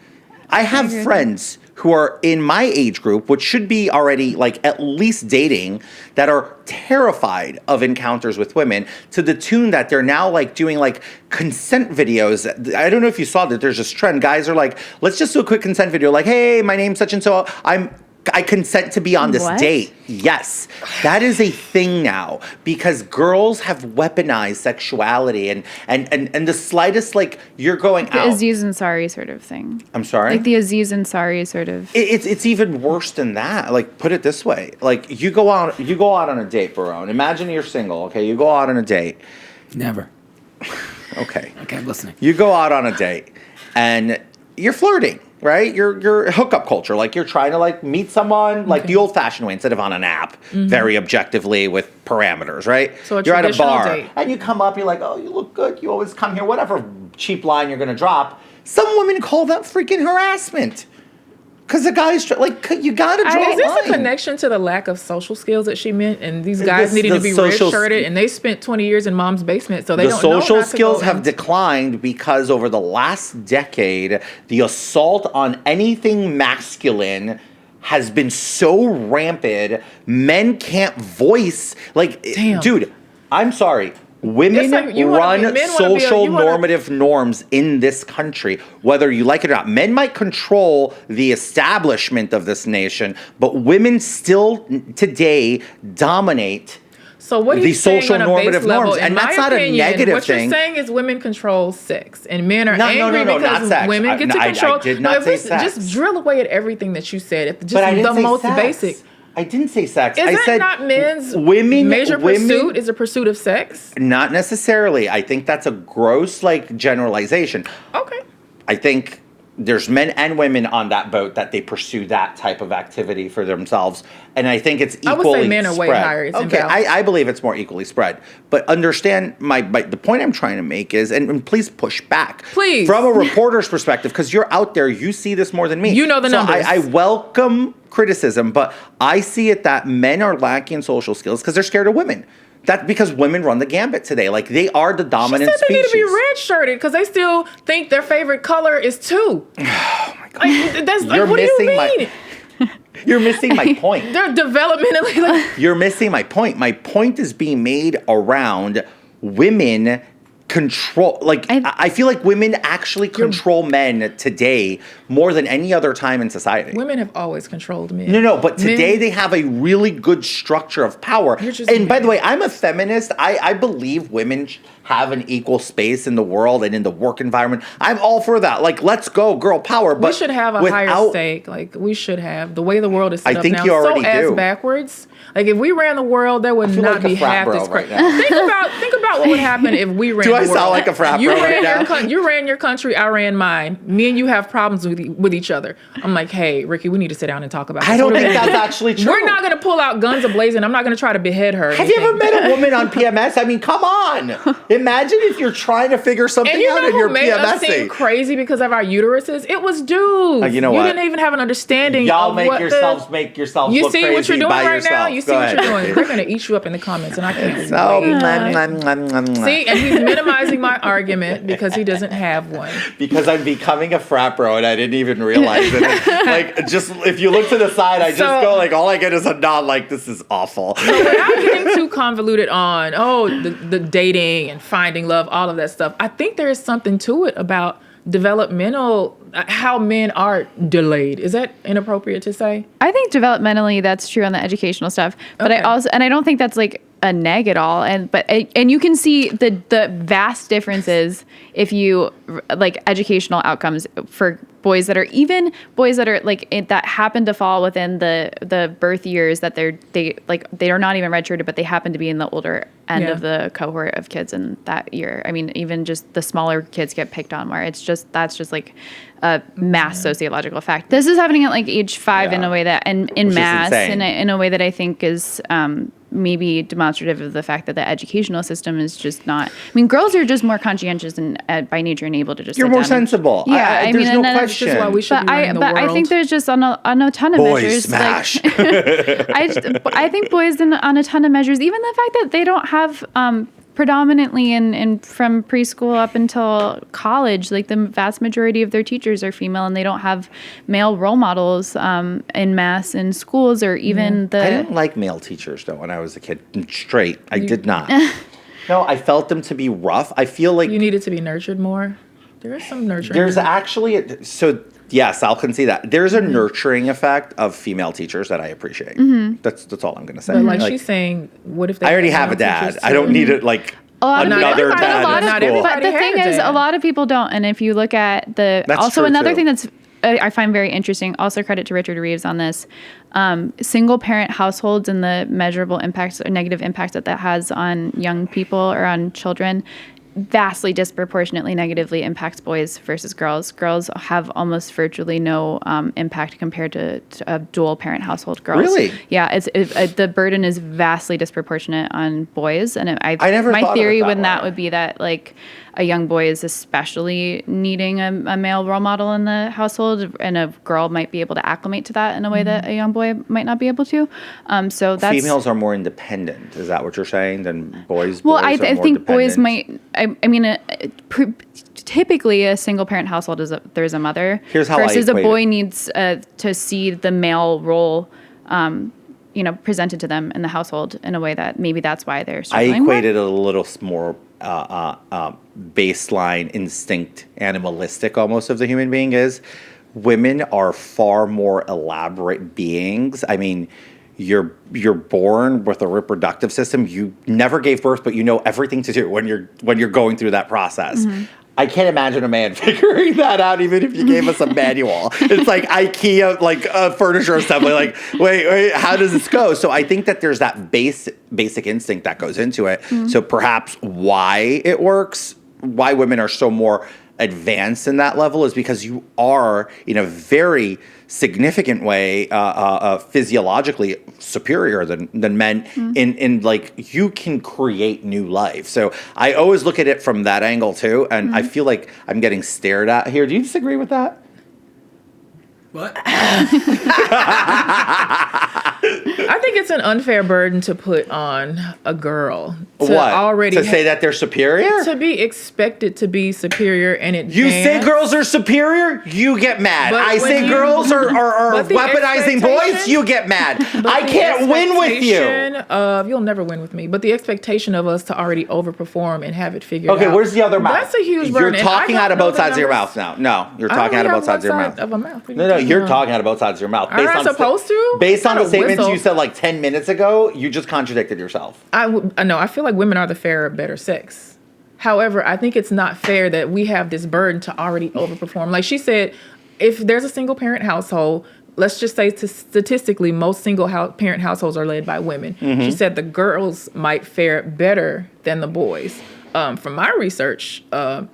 Speaker 1: I have friends who are in my age group, which should be already like at least dating, that are terrified of encounters with women to the tune that they're now like doing like consent videos. I don't know if you saw that there's this trend. Guys are like, let's just do a quick consent video. Like, hey, my name's such and so. I consent to be on this
Speaker 5: What?
Speaker 1: date. Yes, that is a thing now because girls have weaponized sexuality and the slightest like you're going
Speaker 5: the
Speaker 1: out.
Speaker 5: Aziz Ansari sort of thing.
Speaker 1: I'm sorry.
Speaker 5: Like the Aziz Ansari sort of.
Speaker 1: It's even worse than that. Like, put it this way: like you go out on a date, Barone. Imagine you're single. Okay, you go out on a date.
Speaker 4: Never.
Speaker 1: Okay.
Speaker 4: Okay, I'm listening.
Speaker 1: You go out on a date, and you're flirting, right? You're hookup culture. Like you're trying to like meet someone like the old-fashioned way instead of on an app, very objectively with parameters, right?
Speaker 2: So a
Speaker 1: you're at a
Speaker 2: traditional
Speaker 1: bar,
Speaker 2: date.
Speaker 1: and you come up. You're like, oh, you look good. You always come here. Whatever cheap line you're gonna drop. Some women call that freaking harassment. Because the guy's like, you gotta draw
Speaker 2: Is
Speaker 1: a
Speaker 2: this
Speaker 1: line.
Speaker 2: a connection to the lack of social skills that she meant, and these guys
Speaker 1: This-
Speaker 2: needing
Speaker 1: the
Speaker 2: to be
Speaker 1: social-
Speaker 2: red-shirted, and they spent 20 years in mom's basement, so they
Speaker 1: The
Speaker 2: don't know
Speaker 1: social
Speaker 2: not to
Speaker 1: skills
Speaker 2: go
Speaker 1: have
Speaker 2: into-
Speaker 1: declined because over the last decade, the assault on anything masculine has been so rampant. Men can't voice like,
Speaker 2: Damn.
Speaker 1: dude. I'm sorry. Women
Speaker 2: It's like you wanna
Speaker 1: run
Speaker 2: be- men wanna be
Speaker 1: social
Speaker 2: you wanna-
Speaker 1: normative norms in this country, whether you like it or not. Men might control the establishment of this nation, but women still today dominate.
Speaker 2: So what
Speaker 1: the
Speaker 2: he's saying
Speaker 1: social
Speaker 2: on a
Speaker 1: normative
Speaker 2: base level,
Speaker 1: norms,
Speaker 2: in
Speaker 1: and
Speaker 2: my
Speaker 1: that's not a
Speaker 2: opinion,
Speaker 1: negative
Speaker 2: what
Speaker 1: thing.
Speaker 2: you're saying is women control sex, and men are
Speaker 1: No,
Speaker 2: angry
Speaker 1: not
Speaker 2: because
Speaker 1: sex.
Speaker 2: women get to
Speaker 1: I
Speaker 2: control.
Speaker 1: did not
Speaker 2: if
Speaker 1: say
Speaker 2: we
Speaker 1: sex.
Speaker 2: Just drill away at everything that you said. If just
Speaker 1: But I didn't
Speaker 2: the
Speaker 1: say
Speaker 2: most
Speaker 1: sex.
Speaker 2: basic.
Speaker 1: I didn't say sex.
Speaker 2: Is
Speaker 1: I
Speaker 2: that
Speaker 1: said
Speaker 2: not men's
Speaker 1: women.
Speaker 2: major
Speaker 1: women,
Speaker 2: pursuit? Is a pursuit of sex?
Speaker 1: Not necessarily. I think that's a gross like generalization.
Speaker 2: Okay.
Speaker 1: I think there's men and women on that boat that they pursue that type of activity for themselves, and I think it's
Speaker 2: I
Speaker 1: equally
Speaker 2: would say men are way
Speaker 1: spread.
Speaker 2: higher. It's
Speaker 1: Okay,
Speaker 2: imbalanced.
Speaker 1: I believe it's more equally spread. But understand the point I'm trying to make is, and please push back,
Speaker 2: Please.
Speaker 1: from a reporter's perspective, because you're out there, you see this more than me.
Speaker 2: You know the
Speaker 1: So
Speaker 2: numbers.
Speaker 1: I welcome criticism, but I see it that men are lacking social skills because they're scared of women. That's because women run the gambit today. Like they are the
Speaker 2: She
Speaker 1: dominant
Speaker 2: said they need
Speaker 1: species.
Speaker 2: to be red-shirted because they still think their favorite color is two. Oh my god! Like, that's like,
Speaker 1: You're
Speaker 2: what do you
Speaker 1: missing
Speaker 2: mean?
Speaker 1: You're missing my point.
Speaker 2: They're developmentally like.
Speaker 1: You're missing my point. My point is being made around women control, like I feel like women actually control men today more than any other time in society.
Speaker 2: Women have always controlled men.
Speaker 1: No, but today they have a really good structure of power. And by the way, I'm a feminist. I believe women have an equal space in the world and in the work environment. I'm all for that. Like, let's go, girl power. But
Speaker 2: we should have a higher stake. Like, we should have. The way the world is set up now,
Speaker 1: you already
Speaker 2: so ass
Speaker 1: do.
Speaker 2: Backwards. Like, if we ran the world, there would not be half this crazy. Think about what would happen if we ran the world.
Speaker 1: Do I sound like a frat bro right now?
Speaker 2: You ran your country, I ran mine. Me and you have problems with each other. I'm like, hey, Rikki, we need to sit down and talk about this.
Speaker 1: I don't think that's actually true.
Speaker 2: We're not going to pull out guns ablazing. I'm not going to try to behead her.
Speaker 1: Have you ever met a woman on PMS? I mean, come on. Imagine if you're trying to figure something out and you're PMSing. And you know who made us seem
Speaker 2: crazy because of our uteruses? It was dudes.
Speaker 1: You know what?
Speaker 2: You didn't even have an understanding
Speaker 1: Y'all
Speaker 2: of
Speaker 1: make yourselves look crazy by yourself.
Speaker 2: You see what you're doing right now? You see what you're doing? They're going to eat you up in the comments, and I can't wait. See, and he's minimizing my argument because he doesn't have one.
Speaker 1: Because I'm becoming a frat bro, and I didn't even realize it. Like, just if you look to the side, I just go like, all I get is a nod. Like, this is awful.
Speaker 2: So without getting too convoluted on the dating and finding love, all of that stuff, I think there is something to it about developmental, how men are delayed. Is that inappropriate to say?
Speaker 5: I think developmentally that's true on the educational stuff, but I don't think that's like a neg at all. And you can see the vast differences if you like educational outcomes for boys that are like that happen to fall within the birth years that they are not even redshirted, but they happen to be in the older end of the cohort of kids in that year. I mean, even just the smaller kids get picked on more. That's just like a mass sociological fact. This is happening at like age 5 in a way that, and in mass, in a way that I think is maybe demonstrative of the fact that the educational system is just not. I mean, girls are just more conscientious and by nature and able to just.
Speaker 1: You're more sensible.
Speaker 5: Yeah,
Speaker 1: there's no question.
Speaker 2: That's just why we should be running the world.
Speaker 5: I think there's just on a ton of measures.
Speaker 1: Smash.
Speaker 5: Like, I think boys on a ton of measures, even the fact that they don't have predominantly and from preschool up until college, like the vast majority of their teachers are female and they don't have male role models in mass in schools or even
Speaker 1: I didn't like male teachers though when I was a kid. Straight. I did not. No, I felt them to be rough. I feel like
Speaker 2: you needed to be nurtured more. There is some nurturing.
Speaker 1: There's actually yes, I'll concede that. There's a nurturing effect of female teachers that I appreciate. That's all I'm going to say.
Speaker 2: But like she's saying, what if they
Speaker 1: I already have a dad. I don't need it like another dad.
Speaker 5: But the thing is, a lot of people don't. And if you look at another thing that's I find very interesting, also credit to Richard Reeves on this, single parent households and the measurable impacts or negative impacts that has on young people or on children vastly disproportionately negatively impacts boys versus girls. Girls have almost virtually no impact compared to a dual parent household. Girls,
Speaker 1: really,
Speaker 5: yeah, the burden is vastly disproportionate on boys. And
Speaker 1: I never
Speaker 5: my
Speaker 1: thought
Speaker 5: theory
Speaker 1: of it
Speaker 5: that would be that like a young boy is especially needing a male role model in the household, and a girl might be able to acclimate to that in a way that a young boy might not be able to. So that's
Speaker 1: females are more independent. Is that what you're saying than boys?
Speaker 5: Well, I think boys might. I mean, typically a single parent household there's a mother.
Speaker 1: Here's how
Speaker 5: versus
Speaker 1: I
Speaker 5: a boy needs to see the male role. Presented to them in the household in a way that maybe that's why they're struggling.
Speaker 1: I equated a little more baseline instinct, animalistic almost of the human being is. Women are far more elaborate beings. I mean, you're born with a reproductive system. You never gave birth, but you know everything to do when you're going through that process. Mm-hmm. I can't imagine a man figuring that out, even if you gave us a manual. It's like IKEA, like furniture assembly. Like, wait, how does this go? So I think that there's that basic instinct that goes into it. Mm-hmm. So perhaps why it works, why women are so more advanced in that level is because you are, in a very significant way, physiologically superior than men. Mm-hmm. in like you can create new life. So I always look at it from that angle too, and mm-hmm. I feel like I'm getting stared at here. Do you disagree with that?
Speaker 3: What?
Speaker 2: I think it's an unfair burden to put on a girl to
Speaker 1: What?
Speaker 2: already
Speaker 1: To say that they're superior?
Speaker 2: to be expected to be superior in advance.
Speaker 1: You say girls are superior, you get mad.
Speaker 2: But
Speaker 1: I
Speaker 2: when
Speaker 1: say
Speaker 2: you-
Speaker 1: girls are
Speaker 2: but the
Speaker 1: weaponizing boys,
Speaker 2: expectation-
Speaker 1: you get mad.
Speaker 2: But
Speaker 1: I
Speaker 2: the
Speaker 1: can't win with you.
Speaker 2: expectation Of, you'll never win with me. But the expectation of us to already overperform and have it figured out.
Speaker 1: Okay, where's the other mouth?
Speaker 2: That's a huge
Speaker 1: You're
Speaker 2: burden. and I
Speaker 1: talking
Speaker 2: don't
Speaker 1: out of
Speaker 2: know
Speaker 1: both
Speaker 2: the
Speaker 1: sides of your
Speaker 2: numbers.
Speaker 1: mouth now. No, you're
Speaker 2: I
Speaker 1: talking out
Speaker 2: only
Speaker 1: of
Speaker 2: have
Speaker 1: both sides of your
Speaker 2: one
Speaker 1: mouth.
Speaker 2: side of a mouth. What are you
Speaker 1: No,
Speaker 2: talking
Speaker 1: you're
Speaker 2: about?
Speaker 1: talking out of both sides of your mouth.
Speaker 2: Aren't I supposed to?
Speaker 1: Based on
Speaker 2: Not
Speaker 1: the
Speaker 2: a
Speaker 1: statements
Speaker 2: whistle.
Speaker 1: you said like 10 minutes ago, you just contradicted yourself.
Speaker 2: No, I feel like women are the fairer, better sex. However, I think it's not fair that we have this burden to already overperform. Like she said, if there's a single parent household, let's just say statistically, most single parent households are led by women. She said the girls might fare better than the boys. From my research,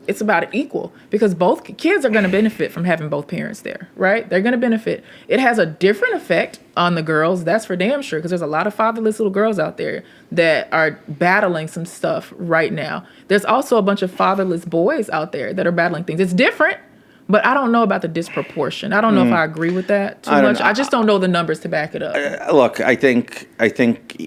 Speaker 2: it's about equal because both kids are going to benefit from having both parents there, right? They're going to benefit. It has a different effect on the girls, that's for damn sure, because there's a lot of fatherless little girls out there that are battling some stuff right now. There's also a bunch of fatherless boys out there that are battling things. It's different. But I don't know about the disproportion. I don't know if I agree with that too much. I just don't know the numbers to back it up.
Speaker 1: Look, I think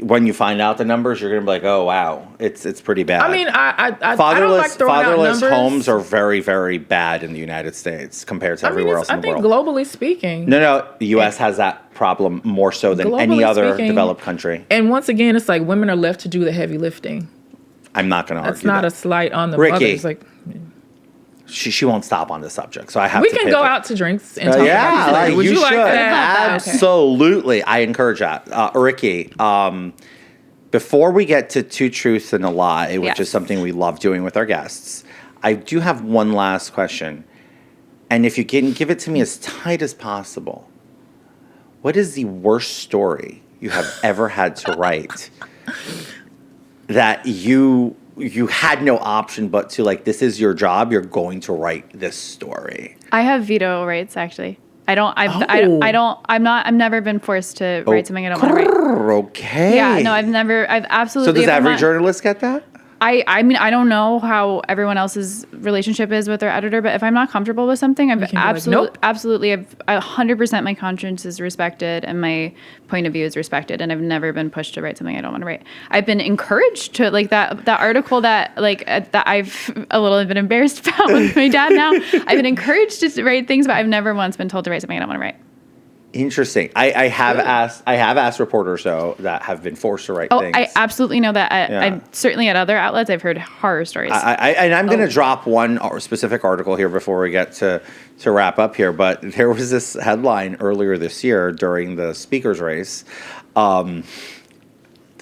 Speaker 1: when you find out the numbers, you're gonna be like, oh wow, it's pretty bad.
Speaker 2: I mean, I don't like
Speaker 1: fatherless
Speaker 2: throwing out
Speaker 1: fatherless
Speaker 2: numbers.
Speaker 1: homes are very, very bad in the United States compared to everywhere else in the world.
Speaker 2: Globally speaking.
Speaker 1: No, the U.S. has that problem more so than any
Speaker 2: Globally
Speaker 1: other
Speaker 2: speaking,
Speaker 1: developed country.
Speaker 2: And once again, it's like women are left to do the heavy lifting.
Speaker 1: I'm not going to argue
Speaker 2: That's not
Speaker 1: that.
Speaker 2: a slight on the
Speaker 1: Rikki,
Speaker 2: mothers. Like
Speaker 1: she won't stop on this subject, so I have
Speaker 2: we
Speaker 1: to
Speaker 2: can
Speaker 1: pivot.
Speaker 2: go out to drinks and talk
Speaker 1: Yeah,
Speaker 2: about this later.
Speaker 1: like,
Speaker 2: Would you like
Speaker 1: should.
Speaker 2: that? Okay.
Speaker 1: Absolutely. I encourage that. Rikki, before we get to Two Truths and a Lie, which
Speaker 5: Yes.
Speaker 1: is something we love doing with our guests, I do have one last question. And if you can give it to me as tight as possible, what is the worst story you have ever had to write that you had no option but to, like, this is your job, you're going to write this story?
Speaker 5: I have veto rights actually. I've never been forced to write something I don't want to write.
Speaker 1: Okay.
Speaker 5: Yeah, no, I've absolutely.
Speaker 1: So does
Speaker 5: if I'm
Speaker 1: every
Speaker 5: not-
Speaker 1: journalist get that?
Speaker 5: I mean, I don't know how everyone else's relationship is with their editor, but if I'm not comfortable with something, I've
Speaker 2: can be like, "Nope."
Speaker 5: absolutely, 100% my conscience is respected and my point of view is respected, and I've never been pushed to write something I don't want to write. I've been encouraged to, like that article that I've a little bit embarrassed about with my dad now. I've been encouraged to write things, but I've never once been told to write something I don't want to write.
Speaker 1: Interesting. I have asked reporters though that have been forced to write
Speaker 5: Oh,
Speaker 1: things.
Speaker 5: I absolutely know that.
Speaker 1: Yeah.
Speaker 5: I'm certainly at other outlets, I've heard horror stories.
Speaker 1: I'm going to drop one specific article here before we get to wrap up here. But there was this headline earlier this year during the speaker's race. The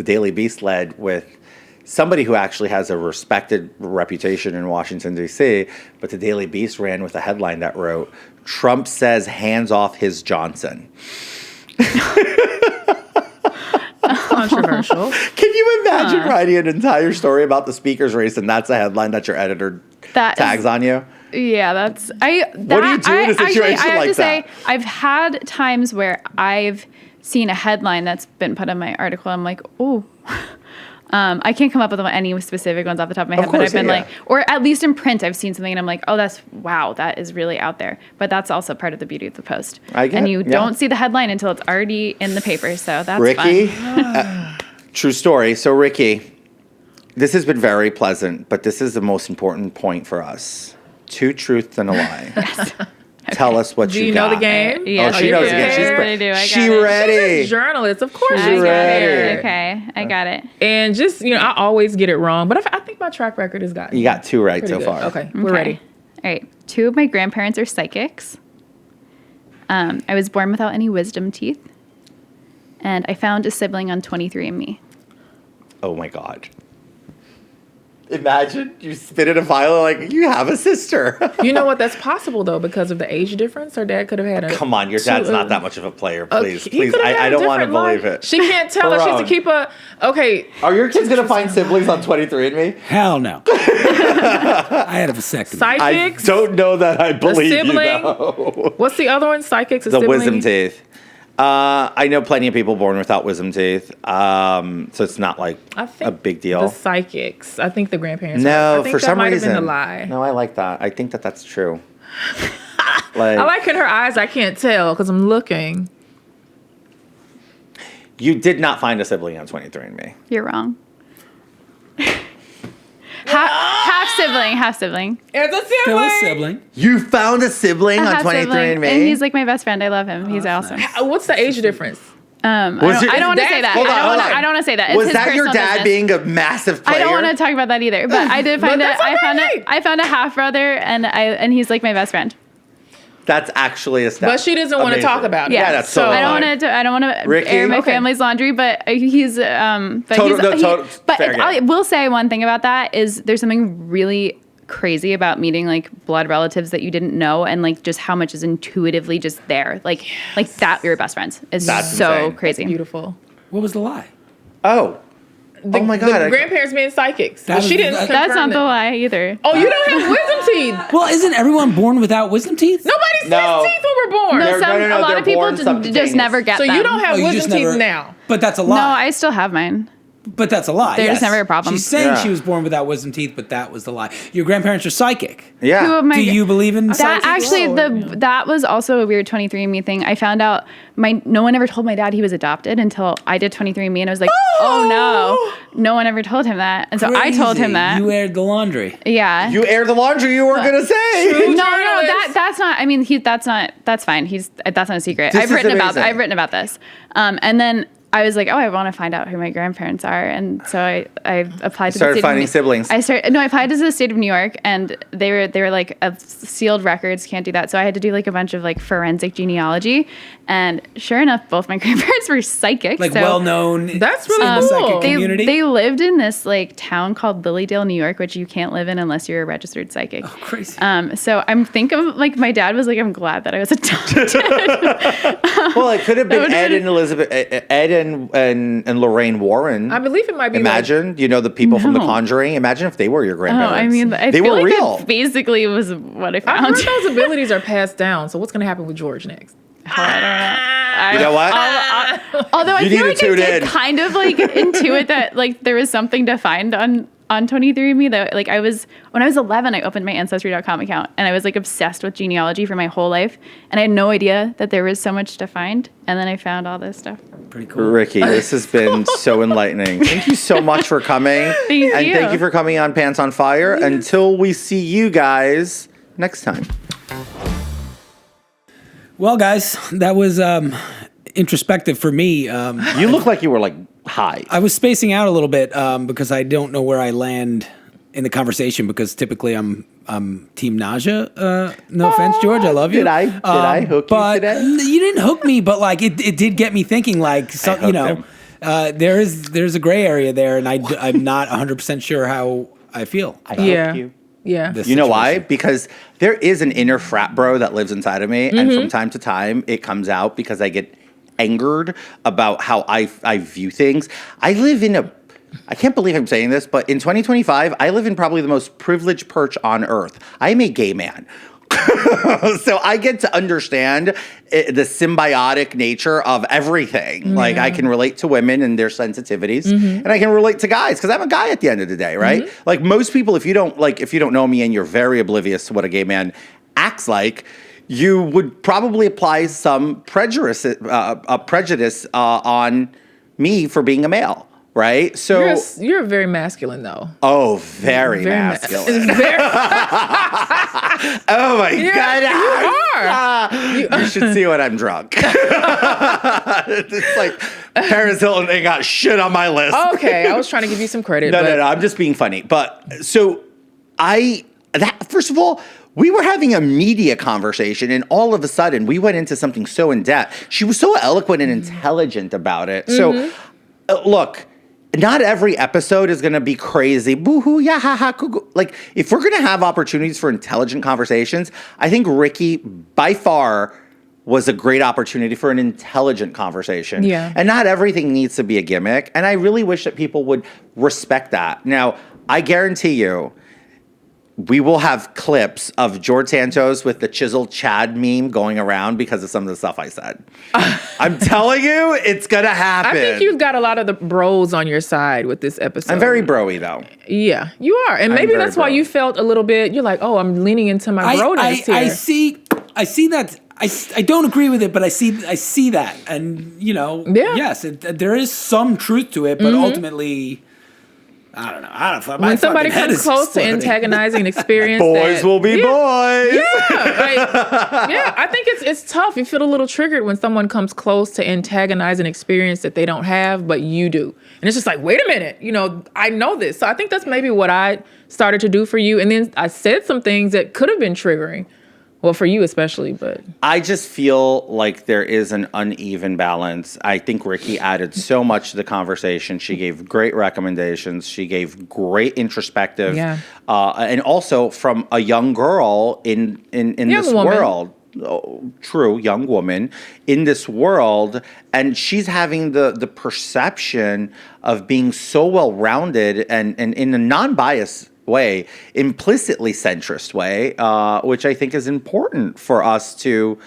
Speaker 1: Daily Beast led with somebody who actually has a respected reputation in Washington, D.C., but the Daily Beast ran with a headline that wrote, "Trump says hands off his Johnson."
Speaker 2: Controversial.
Speaker 1: Can you imagine writing an entire story about the speaker's race and that's a headline that your editor
Speaker 5: That
Speaker 1: tags
Speaker 5: is-
Speaker 1: on you?
Speaker 5: Yeah, that's
Speaker 1: What do you do in a situation
Speaker 5: I have
Speaker 1: like
Speaker 5: to say,
Speaker 1: that?
Speaker 5: I've had times where I've seen a headline that's been put in my article. I'm like, oh, I can't come up with any specific ones off the top of my head, but
Speaker 1: course,
Speaker 5: I've been
Speaker 1: yeah.
Speaker 5: like, or at least in print, I've seen something and I'm like, oh, wow, that is really out there. But that's also part of the beauty of the Post. And you don't see the headline until it's already in the paper, so that's
Speaker 1: Rikki,
Speaker 5: fun.
Speaker 1: true story. So, Rikki, this has been very pleasant, but this is the most important point for us. Two truths and a lie. Tell us what
Speaker 2: Do
Speaker 1: you
Speaker 2: you
Speaker 1: got.
Speaker 2: know the game?
Speaker 5: Yeah,
Speaker 1: Oh, she knows the game. She's
Speaker 5: I do. I got
Speaker 1: she
Speaker 5: it.
Speaker 1: ready.
Speaker 2: She's a journalist, of course.
Speaker 5: I
Speaker 2: She's
Speaker 5: got
Speaker 1: ready.
Speaker 5: it. Okay, I got it.
Speaker 2: And just, I always get it wrong, but I think my track record has gotten
Speaker 1: You got two right
Speaker 2: pretty
Speaker 1: so
Speaker 2: good.
Speaker 1: far.
Speaker 2: Okay, we're ready.
Speaker 5: All right. 2 of my grandparents are psychics. I was born without any wisdom teeth. And I found a sibling on 23andMe.
Speaker 1: Oh my God. Imagine you spit in a vial like you have a sister.
Speaker 2: You know what? That's possible though because of the age difference. Her dad could have had a.
Speaker 1: Come on, your dad's not that much of a player. Please,
Speaker 2: he
Speaker 1: please.
Speaker 2: could have had
Speaker 1: I
Speaker 2: a
Speaker 1: don't want to
Speaker 2: different
Speaker 1: believe
Speaker 2: life.
Speaker 1: it.
Speaker 2: She can't tell us. She has to keep a. Okay.
Speaker 1: Are your kids going to find siblings on 23andMe?
Speaker 4: Hell no. I had a vasectomy.
Speaker 1: I
Speaker 2: Psychics.
Speaker 1: don't know that I believe you,
Speaker 2: sibling?
Speaker 1: though.
Speaker 2: What's the other one? Psychics. A
Speaker 1: The
Speaker 2: sibling?
Speaker 1: wisdom teeth. I know plenty of people born without wisdom teeth, so it's not like
Speaker 2: I think
Speaker 1: a big deal.
Speaker 2: The psychics. I think the grandparents.
Speaker 1: No,
Speaker 2: I think
Speaker 1: for
Speaker 2: that
Speaker 1: some
Speaker 2: might
Speaker 1: reason.
Speaker 2: have been the lie.
Speaker 1: No, I like that. I think that that's true.
Speaker 2: I like in her eyes. I can't tell because I'm looking.
Speaker 1: You did not find a sibling on 23andMe.
Speaker 5: You're wrong. Half sibling.
Speaker 2: It's a
Speaker 4: Still a
Speaker 2: sibling.
Speaker 4: sibling.
Speaker 1: You found a sibling on
Speaker 5: Half sibling.
Speaker 1: 23andMe?
Speaker 5: And he's like my best friend. I love him. He's awesome.
Speaker 2: What's the age difference?
Speaker 5: I don't want to say that.
Speaker 1: Hold on, hold on.
Speaker 5: I don't want to say that. It's
Speaker 1: Was
Speaker 5: his
Speaker 1: that your
Speaker 5: personal
Speaker 1: dad
Speaker 5: business.
Speaker 1: being a massive player?
Speaker 5: I don't want to talk about that either. But I did find
Speaker 2: that's okay.
Speaker 5: I found a half brother, and he's like my best friend.
Speaker 1: That's actually a step.
Speaker 2: But she doesn't want to talk about it.
Speaker 5: Yeah,
Speaker 1: that's
Speaker 5: so
Speaker 1: so
Speaker 5: I don't
Speaker 1: fine.
Speaker 5: want to
Speaker 1: Rikki?
Speaker 5: air my
Speaker 1: Okay.
Speaker 5: family's laundry, but he's but
Speaker 1: fair
Speaker 5: I
Speaker 1: game.
Speaker 5: will say one thing about that is there's something really crazy about meeting like blood relatives that you didn't know and like just how much is intuitively just there. Like that you're best friends. It's
Speaker 1: That's
Speaker 5: so
Speaker 1: insane.
Speaker 5: crazy.
Speaker 2: Beautiful.
Speaker 4: What was the lie?
Speaker 1: Oh my God.
Speaker 2: The grandparents being psychics.
Speaker 4: That
Speaker 2: But she
Speaker 4: was-
Speaker 2: didn't.
Speaker 4: that's
Speaker 5: That's
Speaker 2: confirm
Speaker 5: not the
Speaker 2: that.
Speaker 5: lie either.
Speaker 2: Oh, you don't have wisdom teeth.
Speaker 4: Well, isn't everyone born without wisdom teeth?
Speaker 2: Nobody
Speaker 1: No.
Speaker 2: says teeth when we're born.
Speaker 5: No,
Speaker 1: They're-
Speaker 5: some,
Speaker 1: no,
Speaker 5: a lot
Speaker 1: they're
Speaker 5: of people
Speaker 1: born
Speaker 5: just
Speaker 1: subcutaneous.
Speaker 5: never get
Speaker 2: So
Speaker 5: them.
Speaker 2: you don't have
Speaker 4: Oh, you just
Speaker 2: wisdom
Speaker 4: never-
Speaker 2: teeth now.
Speaker 4: But that's a lie.
Speaker 5: No, I still have mine.
Speaker 4: But that's a lie.
Speaker 5: There's
Speaker 4: yes.
Speaker 5: never a problem.
Speaker 4: She's saying
Speaker 1: Yeah.
Speaker 4: she was born without wisdom teeth, but that was the lie. Your grandparents are psychic.
Speaker 1: Yeah.
Speaker 5: Who am I-
Speaker 4: Do you believe in
Speaker 5: That
Speaker 4: psychic?
Speaker 5: actually,
Speaker 2: Whoa.
Speaker 5: that was also a weird 23andMe thing. I found out no one ever told my dad he was adopted until I did 23andMe, and I was like, oh no one ever told him that, and so I told him
Speaker 4: Crazy.
Speaker 5: that.
Speaker 4: You aired the laundry.
Speaker 5: Yeah.
Speaker 1: You air the laundry you were going to say.
Speaker 5: no,
Speaker 2: journalist.
Speaker 5: that's not. I mean, that's fine. That's not a secret.
Speaker 1: This
Speaker 5: I've
Speaker 1: is
Speaker 5: written
Speaker 1: amazing.
Speaker 5: about this, and then I was like, oh, I want to find out who my grandparents are, and so I applied to
Speaker 1: Started
Speaker 5: the state
Speaker 1: finding
Speaker 5: of,
Speaker 1: siblings.
Speaker 5: I applied to the state of New York, and they were like sealed records, can't do that. So I had to do like a bunch of like forensic genealogy, and sure enough, both my grandparents were psychic.
Speaker 4: Like
Speaker 5: so,
Speaker 4: well known.
Speaker 2: That's really
Speaker 4: in the
Speaker 2: cool.
Speaker 4: psychic
Speaker 5: They,
Speaker 4: community.
Speaker 5: they lived in this like town called Lilydale, New York, which you can't live in unless you're a registered psychic.
Speaker 4: Oh, crazy.
Speaker 5: So I'm thinking like my dad was like, I'm glad that I was adopted.
Speaker 1: Well, it could have been
Speaker 5: would've
Speaker 1: Ed
Speaker 5: been-
Speaker 1: and Elizabeth, Ed and Lorraine Warren.
Speaker 2: I believe it might be.
Speaker 1: Imagine, the people from The
Speaker 5: No.
Speaker 1: Conjuring. Imagine if they were your
Speaker 5: Oh,
Speaker 1: grandparents.
Speaker 5: I mean, I
Speaker 1: they
Speaker 5: feel
Speaker 1: were
Speaker 5: like
Speaker 1: real.
Speaker 5: that basically was what I
Speaker 2: I've
Speaker 5: found.
Speaker 2: heard those abilities are passed down. So what's going to happen with George next?
Speaker 1: You know what?
Speaker 5: Although I
Speaker 1: You
Speaker 5: feel
Speaker 1: need
Speaker 5: like
Speaker 1: to
Speaker 5: I
Speaker 1: tune
Speaker 5: did
Speaker 1: in.
Speaker 5: kind of like intuit that like there was something to find on 23andMe that like when I was 11, I opened my Ancestry.com account and I was like obsessed with genealogy for my whole life. And I had no idea that there was so much to find. And then I found all this stuff.
Speaker 4: Pretty cool.
Speaker 1: Rikki, this has been so enlightening. Thank you so much for coming.
Speaker 5: Thank
Speaker 1: and
Speaker 5: you.
Speaker 1: thank you for coming on Pants on Fire. Until we see you guys next time.
Speaker 4: Well, guys, that was introspective for me.
Speaker 1: You look like you were like high.
Speaker 4: I was spacing out a little bit because I don't know where I land in the conversation because typically I'm Team Naja. No offense, George, I love you.
Speaker 1: Did I hook you
Speaker 4: but
Speaker 1: today?
Speaker 4: You didn't hook me, but like it did get me thinking. Like
Speaker 1: hooked him.
Speaker 4: there's a gray area there, and I'm not 100% sure how I feel.
Speaker 1: I
Speaker 2: Yeah.
Speaker 1: hooked you.
Speaker 2: Yeah.
Speaker 4: This
Speaker 1: You know why?
Speaker 4: situation.
Speaker 1: Because there is an inner frat bro that lives inside of me, and from time to time it comes out because I get angered about how I view things. I live in I can't believe I'm saying this, but in 2025, I live in probably the most privileged perch on earth. I am a gay man. So I get to understand the symbiotic nature of everything. Like I can relate to women and their sensitivities, and I can relate to guys because I'm a guy at the end of the day, right? Like most people, if you don't know me and you're very oblivious to what a gay man acts like, you would probably apply some prejudice on me for being a male. Right? So
Speaker 2: You're very masculine, though.
Speaker 1: very masculine.
Speaker 2: It's very,
Speaker 1: Oh my god!
Speaker 2: you are.
Speaker 1: You should see when I'm drunk. It's like Paris Hilton ain't got shit on my list.
Speaker 2: Okay, I was trying to give you some credit.
Speaker 1: No,
Speaker 2: but
Speaker 1: no, I'm just being funny. But so first of all, we were having a media conversation, and all of a sudden, we went into something so in depth. She was so eloquent and intelligent about it. So, look. Not every episode is going to be crazy. Boo-hoo, yeah, ha, ha, cuckoo. Like, if we're going to have opportunities for intelligent conversations, I think Rikki, by far, was a great opportunity for an intelligent conversation.
Speaker 2: Yeah.
Speaker 1: And not everything needs to be a gimmick. And I really wish that people would respect that. Now, I guarantee you, we will have clips of George Santos with the chiseled Chad meme going around because of some of the stuff I said. I'm telling you, it's going to happen.
Speaker 2: I think you've got a lot of the bros on your side with this episode.
Speaker 1: I'm very bro-y, though.
Speaker 2: Yeah, you are. And maybe
Speaker 1: very
Speaker 2: that's why
Speaker 1: bro.
Speaker 2: you felt a little bit, you're like, oh, I'm leaning into my broness here.
Speaker 4: I see that. I don't agree with it, but I see that, and
Speaker 2: Yeah.
Speaker 4: yes, there is some truth to it, but ultimately, I don't know.
Speaker 2: When somebody comes close to antagonizing an experience,
Speaker 1: Boys will be boys.
Speaker 2: Yeah, I think it's tough. You feel a little triggered when someone comes close to antagonize an experience that they don't have, but you do. And it's just like, wait a minute, I know this. So I think that's maybe what I started to do for you. And then I said some things that could have been triggering. Well, for you especially, but
Speaker 1: I just feel like there is an uneven balance. I think Rikki added so much to the conversation. She gave great recommendations. She gave great introspective, and also from a young girl in this world. Oh, true, young woman in this world, and she's having the perception of being so well rounded and in a non-biased way, implicitly centrist way, which I think is important for us to,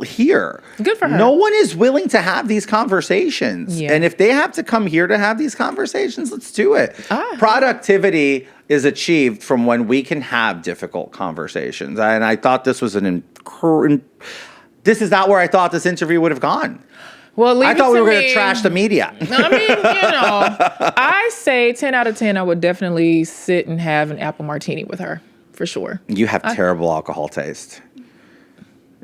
Speaker 1: hear.
Speaker 2: Good for her.
Speaker 1: No one is willing to have these conversations.
Speaker 2: Yeah.
Speaker 1: And if they have to come here to have these conversations, let's do it. Productivity is achieved from when we can have difficult conversations. And I thought this was this is not where I thought this interview would have gone.
Speaker 2: Well,
Speaker 1: I thought we were going to trash the media.
Speaker 2: I mean, I say 10 out of 10, I would definitely sit and have an apple martini with her, for sure.
Speaker 1: You have terrible alcohol taste.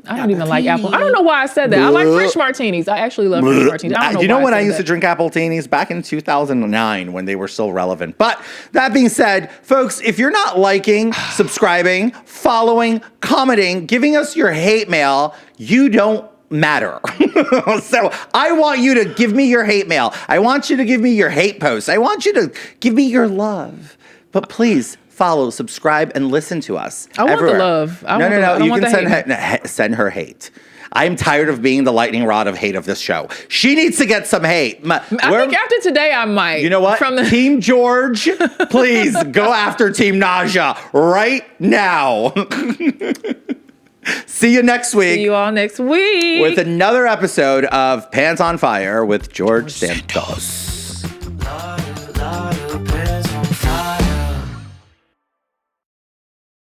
Speaker 2: I don't even like apple. I don't know why I said that. I like French martinis. I actually love French martinis. I don't know
Speaker 1: you know
Speaker 2: why
Speaker 1: when I
Speaker 2: said
Speaker 1: used to
Speaker 2: that.
Speaker 1: drink apple martinis? Back in 2009 when they were still relevant. But that being said, folks, if you're not liking, subscribing, following, commenting, giving us your hate mail, you don't matter. So I want you to give me your hate mail. I want you to give me your hate posts. I want you to give me your love. But please follow, subscribe, and listen to us.
Speaker 2: I want the
Speaker 1: everywhere.
Speaker 2: love. I
Speaker 1: No.
Speaker 2: don't
Speaker 1: You
Speaker 2: want
Speaker 1: can
Speaker 2: the hate.
Speaker 1: send her hate. I'm tired of being the lightning rod of hate of this show. She needs to get some hate.
Speaker 2: I think after today, I might.
Speaker 1: You know what? Team George, please go after Team Naja right now. See you next week.
Speaker 2: See you all next week.
Speaker 1: With another episode of Pants on Fire with George Santos.